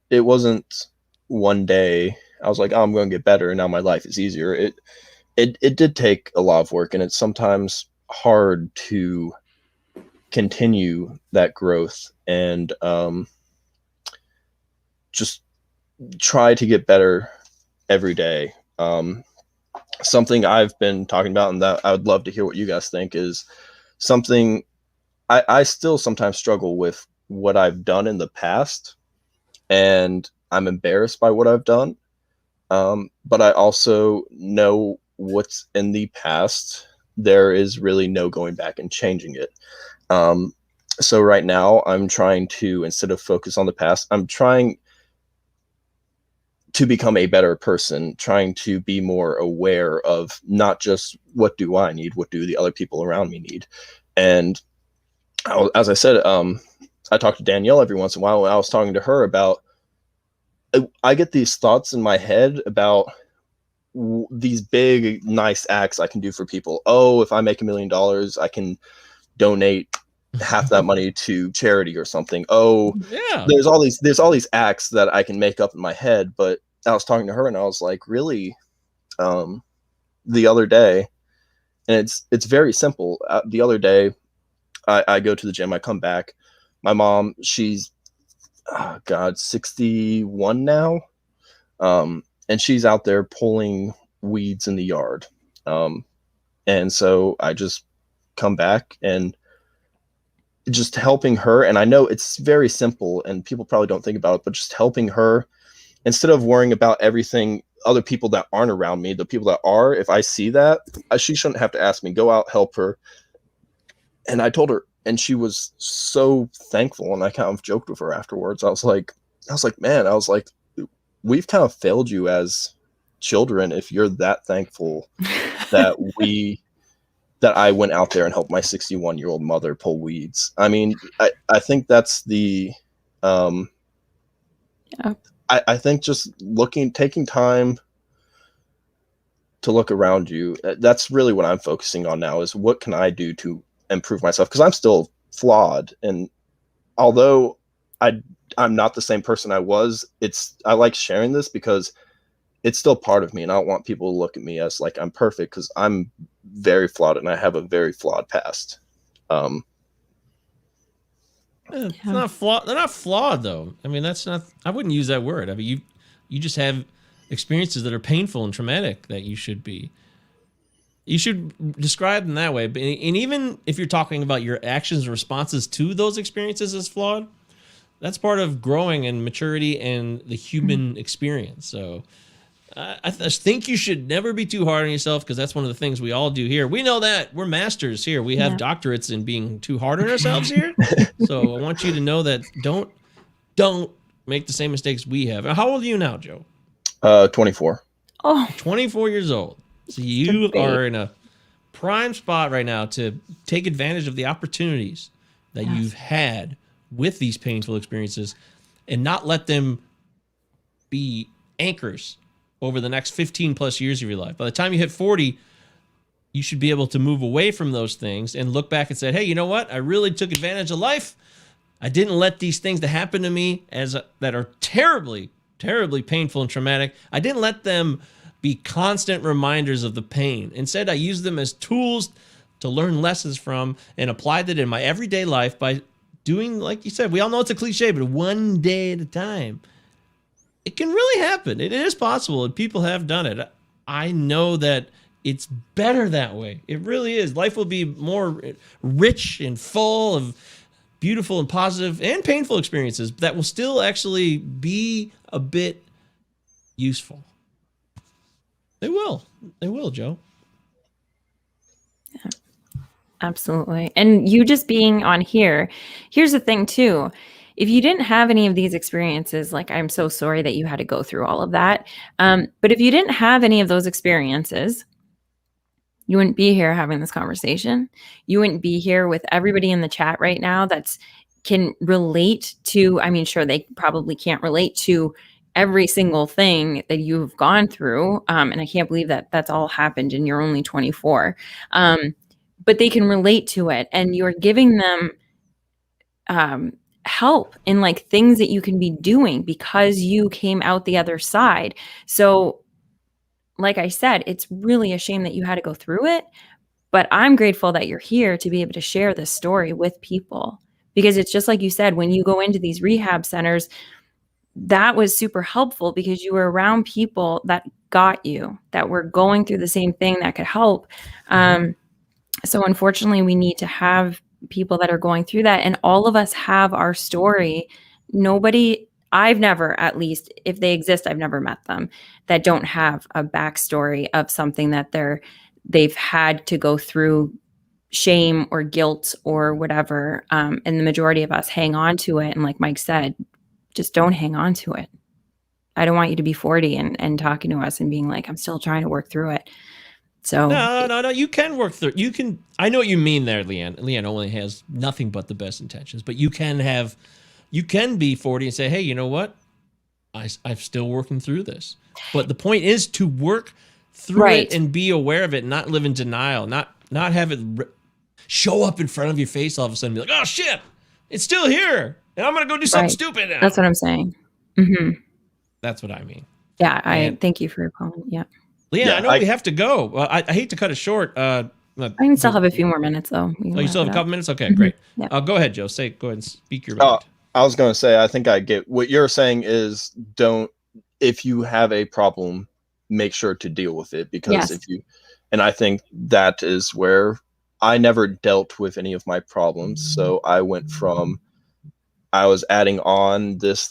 It wasn't one day I was like, oh, I'm going to get better, and now my life is easier. It did take a lot of work, and it's sometimes hard to continue that growth and just try to get better every day. Something I've been talking about, and that I would love to hear what you guys think, is something I still sometimes struggle with what I've done in the past, and I'm embarrassed by what I've done. But I also know what's in the past. There is really no going back and changing it. So right now I'm trying to, instead of focus on the past, I'm trying to become a better person, trying to be more aware of not just what do I need, what do the other people around me need. And as I said, I talk to Danielle every once in a while, and I was talking to her about, I get these thoughts in my head about these big, nice acts I can do for people. Oh, if I make $1 million, I can donate half that money to charity or something. Oh, Yeah. there's all these acts that I can make up in my head. But I was talking to her, and I was like, really, the other day, and it's very simple. The other day, I go to the gym, I come back. My mom, she's, 61 now. And she's out there pulling weeds in the yard. And so I just come back and just helping her. And I know it's very simple and people probably don't think about it, but just helping her, instead of worrying about everything, other people that aren't around me, the people that are, if I see that, she shouldn't have to ask me, go out, help her. And I told her, and she was so thankful. And I kind of joked with her afterwards. I was like, man, we've kind of failed you as children if you're that thankful that I went out there and helped my 61-year-old mother pull weeds. I mean, I think that's the Yeah. I think just taking time to look around you, that's really what I'm focusing on now, is what can I do to improve myself, because I'm still flawed. And although I'm not the same person I was, I like sharing this because it's still part of me, and I don't want people to look at me as like I'm perfect, because I'm very flawed and I have a very flawed past. It's not flawed. They're not flawed though. I mean, that's not, I wouldn't use that word. I mean, you just have experiences that are painful and traumatic that you should describe them that way. And even if you're talking about your actions and responses to those experiences as flawed, that's part of growing and maturity and the human experience. So I think you should never be too hard on yourself, because that's one of the things we all do here. We know that we're masters here. We have doctorates in being too hard on ourselves here. So I want you to know that don't make the same mistakes we have. How old are you now, Joe? 24. Oh, 24 years old. So you are in a prime spot right now to take advantage of the opportunities that you've had with these painful experiences, and not let them be anchors over the next 15 plus years of your life. By the time you hit 40, you should be able to move away from those things and look back and say, hey, you know what? I really took advantage of life. I didn't let these things that happened to me that are terribly, terribly painful and traumatic, I didn't let them be constant reminders of the pain. Instead, I use them as tools to learn lessons from and apply that in my everyday life by doing, like you said, we all know it's a cliche, but one day at a time. It can really happen. It is possible, and people have done it. I know that it's better that way. It really is. Life will be more rich and full of beautiful and positive and painful experiences that will still actually be a bit useful. They will. They will, Joe. Yeah, absolutely. And you just being on here, here's the thing too. If you didn't have any of these experiences, like I'm so sorry that you had to go through all of that. But if you didn't have any of those experiences, you wouldn't be here having this conversation. You wouldn't be here with everybody in the chat right now that's can relate to, I mean, sure, they probably can't relate to every single thing that you've gone through. And I can't believe that that's all happened and you're only 24. But they can relate to it. And you're giving them help in like things that you can be doing because you came out the other side. So like I said, it's really a shame that you had to go through it, but I'm grateful that you're here to be able to share this story with people, because it's just like you said, when you go into these rehab centers, that was super helpful because you were around people that got you, that were going through the same thing that could help. So unfortunately, we need to have people that are going through that, and all of us have our story. Nobody, I've never, at least if they exist, I've never met them that don't have a backstory of something that they've had to go through, shame or guilt or whatever. And the majority of us hang on to it. And like Mike said, just don't hang on to it. I don't want you to be 40 and talking to us and being like, I'm still trying to work through it. So No. You can work through. You can. I know what you mean there, Leanne. Leanne only has nothing but the best intentions, but you can be 40 and say, hey, you know what? I'm still working through this. But the point is to work through it and be aware of it, not live in denial, not have it show up in front of your face all of a sudden and be like, oh shit, it's still here, and I'm gonna go do something stupid now. That's what I'm saying. Mm-hmm. That's what I mean. Yeah, I thank you for your comment. Yeah. Leanne, I know we have to go. I hate to cut it short. I can still have a few more minutes, though. You still have a couple minutes? Okay, great. Yeah. Go ahead, Joe. Go ahead and speak your mind. I was going to say, I think I get what you're saying is if you have a problem, make sure to deal with it, because and I think that is where I never dealt with any of my problems. So I went from, I was adding on this,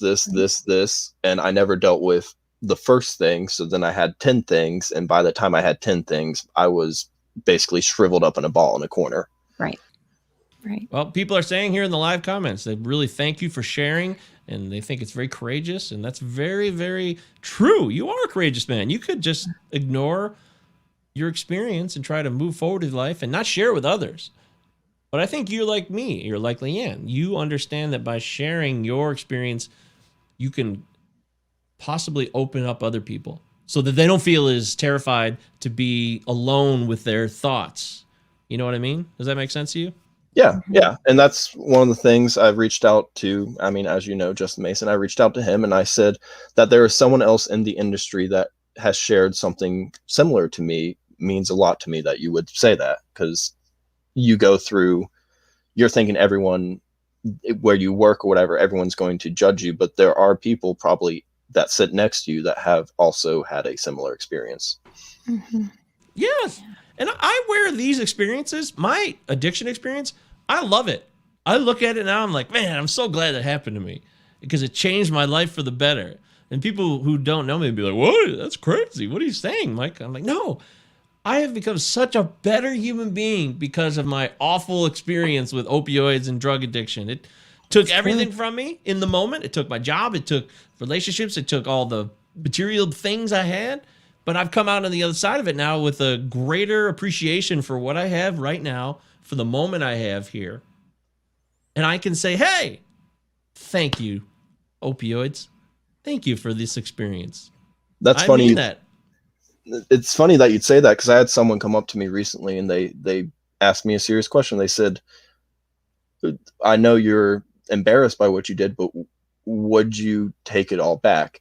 and I never dealt with the first thing. So then I had 10 things. And by the time I had 10 things, I was basically shriveled up in a ball in a corner. Right. Well, people are saying here in the live comments, they really thank you for sharing, and they think it's very courageous. And that's very, very true. You are a courageous man. You could just ignore your experience and try to move forward in life and not share it with others. But I think you're like me. You're like Leanne. You understand that by sharing your experience, you can possibly open up other people so that they don't feel as terrified to be alone with their thoughts. You know what I mean? Does that make sense to you? Yeah. And that's one of the things I've reached out to. I mean, as you know, Justin Mason, I reached out to him and I said that there is someone else in the industry that has shared something similar to me. Means a lot to me that you would say that, because you go through, you're thinking everyone where you work or whatever, everyone's going to judge you, but there are people probably that sit next to you that have also had a similar experience. Mm-hmm. Yes. And I wear these experiences, my addiction experience, I love it. I look at it now, I'm like, man, I'm so glad that happened to me, because it changed my life for the better. And people who don't know me would be like, what? That's crazy. What are you saying, Mike? I'm like, no, I have become such a better human being because of my awful experience with opioids and drug addiction. It took everything from me in the moment. It took my job. It took relationships. It took all the material things I had. But I've come out on the other side of it now with a greater appreciation for what I have right now, for the moment I have here. And I can say, hey, thank you, opioids. Thank you for this experience. That's funny. I mean that. It's funny that you'd say that, because I had someone come up to me recently and they asked me a serious question. They said, I know you're embarrassed by what you did, but would you take it all back?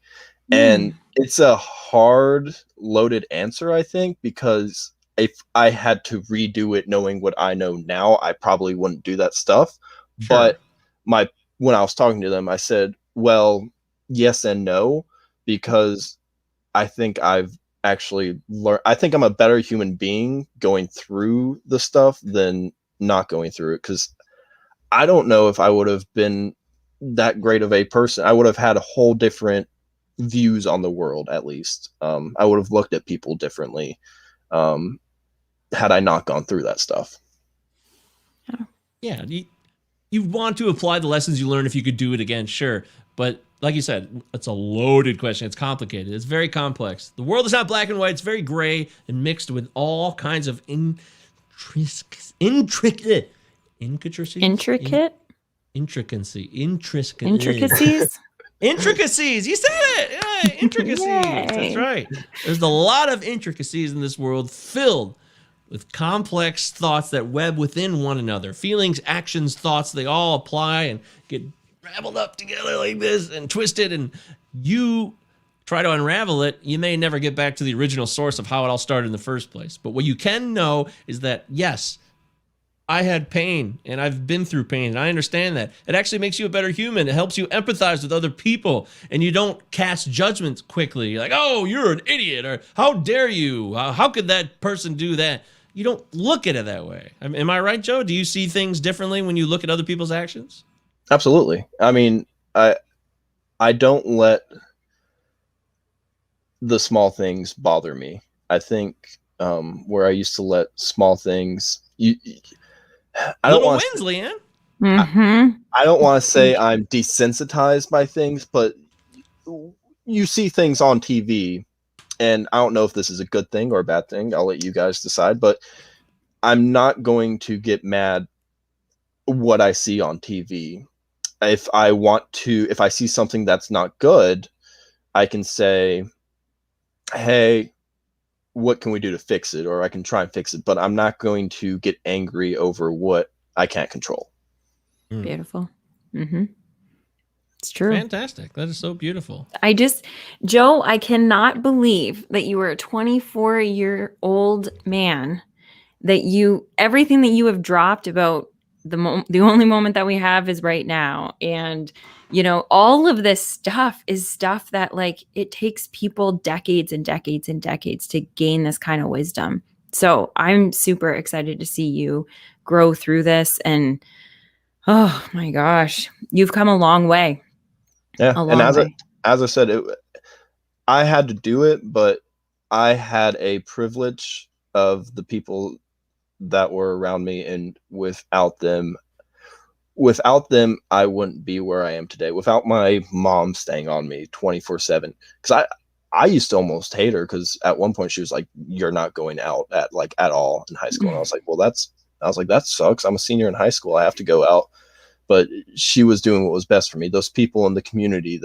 And it's a hard loaded answer, I think, because if I had to redo it knowing what I know now, I probably wouldn't do that stuff. Sure. But when I was talking to them, I said, well, yes and no, because I think I've actually learned, I think I'm a better human being going through the stuff than not going through it. Because I don't know if I would have been that great of a person. I would have had a whole different views on the world, at least. I would have looked at people differently had I not gone through that stuff. Yeah, you want to apply the lessons you learned if you could do it again, sure. But like you said, it's a loaded question. It's complicated. It's very complex. The world is not black and white. It's very gray and mixed with all kinds of intricacies. Intricacies. You said it. Yeah, intricacies. That's right. There's a lot of intricacies in this world filled with complex thoughts that web within one another. Feelings, actions, thoughts, they all apply and get raveled up together like this and twisted. And you try to unravel it, you may never get back to the original source of how it all started in the first place. But what you can know is that, yes, I had pain and I've been through pain and I understand that. It actually makes you a better human. It helps you empathize with other people and you don't cast judgments quickly. You're like, oh, you're an idiot, or how dare you? How could that person do that? You don't look at it that way. Am I right, Joe? Do you see things differently when you look at other people's actions? Absolutely. I mean, I don't let the small things bother me. I think where I used to let small things, I don't want wins, Leanne. I don't want to say I'm desensitized by things, but you see things on TV, and I don't know if this is a good thing or a bad thing. I'll let you guys decide, but I'm not going to get mad what I see on TV. If I see something that's not good, I can say, hey, what can we do to fix it? Or I can try and fix it, but I'm not going to get angry over what I can't control. Beautiful. It's true. Fantastic. That is so beautiful. Joe, I cannot believe that you were a 24-year-old man, that everything that you have dropped about the only moment that we have is right now. And, all of this stuff is stuff that, like, it takes people decades and decades and decades to gain this kind of wisdom. So I'm super excited to see you grow through this. And, oh my gosh, you've come a long way. Yeah. And as I said, I had to do it, but I had a privilege of the people that were around me, and without them, I wouldn't be where I am today. Without my mom staying on me 24/7, because I used to almost hate her, because at one point she was like, "You're not going out at all in high school," and I was like, "Well, that sucks. I'm a senior in high school. I have to go out." But she was doing what was best for me. Those people in the community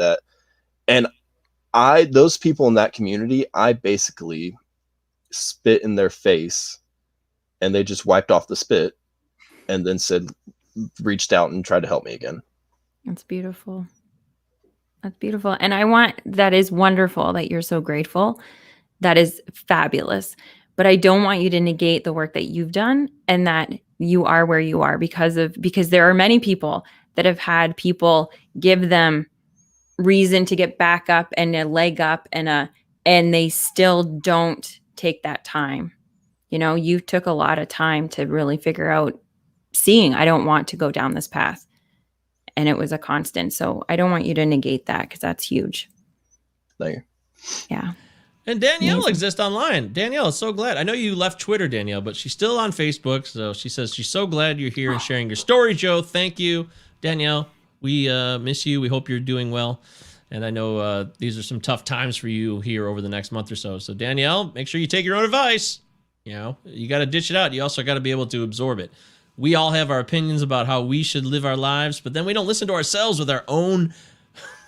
those people in that community, I basically spit in their face, and they just wiped off the spit and then reached out and tried to help me again. That's beautiful. That's beautiful. And that is wonderful that you're so grateful. That is fabulous. But I don't want you to negate the work that you've done and that you are where you are because there are many people that have had people give them reason to get back up and a leg up and they still don't take that time. You took a lot of time to really figure out I don't want to go down this path. And it was a constant. So I don't want you to negate that, because that's huge. Thank you. Yeah. And Danielle exists online. Danielle is so glad. I know you left Twitter, Danielle, but she's still on Facebook. So she says she's so glad you're here and sharing your story, Joe. Thank you, Danielle. We miss you. We hope you're doing well. And I know these are some tough times for you here over the next month or so. So Danielle, make sure you take your own advice. You got to dish it out. You also got to be able to absorb it. We all have our opinions about how we should live our lives, but then we don't listen to ourselves with our own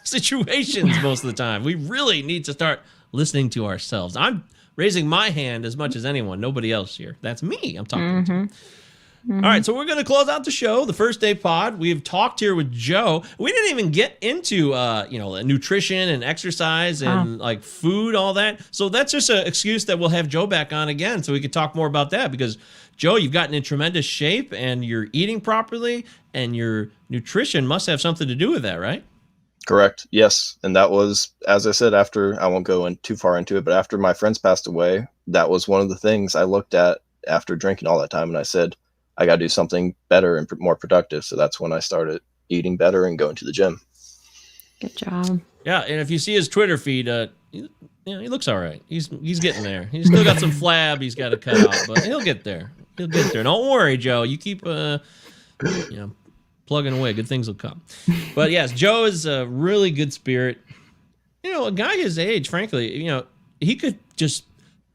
situations most of the time. We really need to start listening to ourselves. I'm raising my hand as much as anyone. Nobody else here. That's me I'm talking to. All right, so we're going to close out the show, the First Day Pod. We've talked here with Joe. We didn't even get into, nutrition and exercise and like food, all that. So that's just an excuse that we'll have Joe back on again so we could talk more about that because, Joe, you've gotten in tremendous shape and you're eating properly and your nutrition must have something to do with that, right? Correct. Yes. And that was, as I said, after, I won't go in too far into it, but after my friends passed away, that was one of the things I looked at after drinking all that time. And I said, I got to do something better and more productive. So that's when I started eating better and going to the gym. Good job. Yeah. And if you see his Twitter feed, he looks all right. He's getting there. He's still got some flab he's got to cut out, but he'll get there. He'll get there. Don't worry, Joe. You keep, plugging away. Good things will come. But yes, Joe is a really good spirit. A guy his age, frankly, he could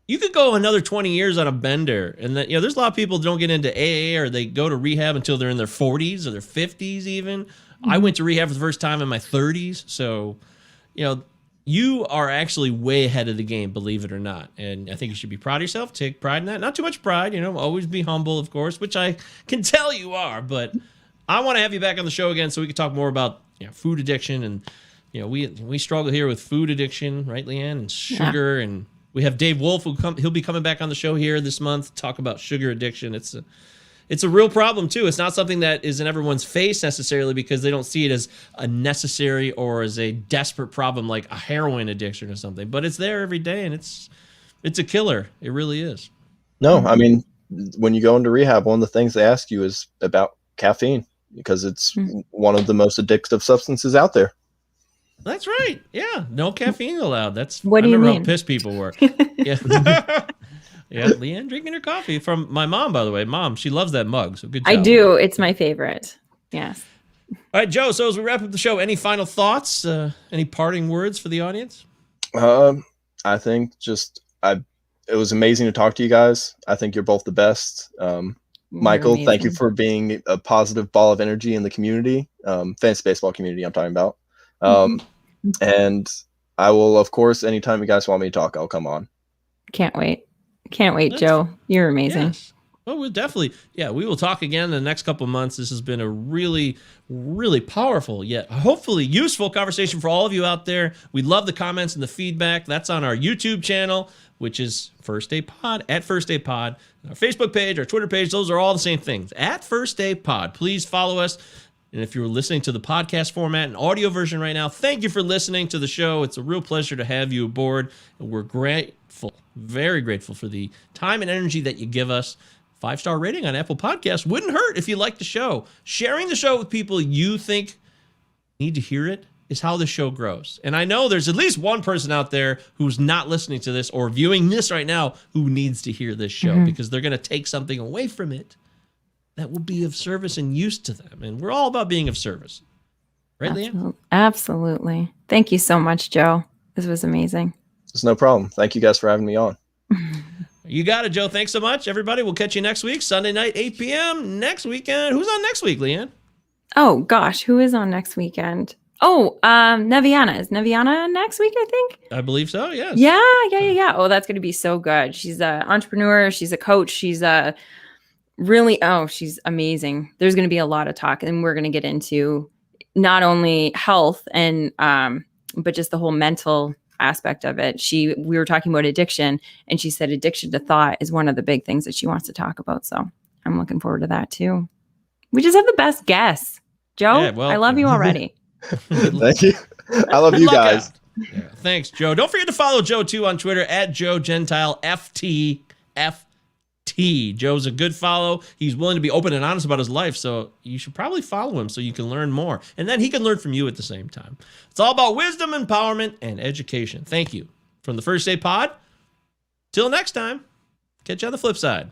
you could go another 20 years on a bender. And that, there's a lot of people who don't get into AA or they go to rehab until they're in their 40s or their 50s even. I went to rehab for the first time in my 30s. So, you are actually way ahead of the game, believe it or not. And I think you should be proud of yourself. Take pride in that. Not too much pride, always be humble, of course, which I can tell you are. But I want to have you back on the show again so we can talk more about food addiction. And, we struggle here with food addiction, right, Leanne? And sugar. Yeah. And we have Dave Wolf, he'll be coming back on the show here this month to talk about sugar addiction. It's a real problem, too. It's not something that is in everyone's face necessarily because they don't see it as a necessary or as a desperate problem like a heroin addiction or something. But it's there every day, and it's a killer. It really is. No, I mean, when you go into rehab, one of the things they ask you is about caffeine because it's one of the most addictive substances out there. That's right. Yeah, no caffeine allowed. That's what do you mean? How pissed people were. Yeah. Yeah, Leanne drinking her coffee from my mom, by the way. Mom, she loves that mug, so good job. I do. It's my favorite. Yes. All right, Joe, so as we wrap up the show, any final thoughts, any parting words for the audience? I think it was amazing to talk to you guys. I think you're both the best. Michael, thank you for being a positive ball of energy in the community, fantasy baseball community I'm talking about. And I will, of course, anytime you guys want me to talk, I'll come on. Can't wait. Can't wait, Joe. You're amazing. Yes. Well, we'll definitely, we will talk again in the next couple of months. This has been a really, really powerful yet hopefully useful conversation for all of you out there. We love the comments and the feedback. That's on our YouTube channel, which is First Day Pod, at First Day Pod. Our Facebook page, our Twitter page, those are all the same things, at First Day Pod. Please follow us. And if you're listening to the podcast format and audio version right now, thank you for listening to the show. It's a real pleasure to have you aboard. And we're grateful, very grateful for the time and energy that you give us. 5-star rating on Apple Podcasts wouldn't hurt if you like the show. Sharing the show with people you think need to hear it is how the show grows. And I know there's at least one person out there who's not listening to this or viewing this right now who needs to hear this show because they're going to take something away from it that will be of service and use to them. And we're all about being of service. Right, Leanne? Absolutely. Thank you so much, Joe. This was amazing. It's no problem. Thank you guys for having me on. You got it, Joe. Thanks so much, everybody. We'll catch you next week, Sunday night, 8 p.m. next weekend. Who's on next week, Leanne? Oh, gosh. Who is on next weekend? Oh, Neviana. Is Neviana on next week, I think? I believe so, yes. Yeah. Oh, that's going to be so good. She's an entrepreneur. She's a coach. She's she's amazing. There's going to be a lot of talk, and we're going to get into not only health and but just the whole mental aspect of it. We were talking about addiction, and she said addiction to thought is one of the big things that she wants to talk about. So I'm looking forward to that too. We just have the best guests. Joe, I love you already. Thank you. I love you guys. Yeah. Thanks, Joe. Don't forget to follow Joe too on Twitter at Joe Gentile FT. Joe's a good follow. He's willing to be open and honest about his life, so you should probably follow him so you can learn more. And then he can learn from you at the same time. It's all about wisdom, empowerment, and education. Thank you. From the First Day Pod, till next time, catch you on the flip side.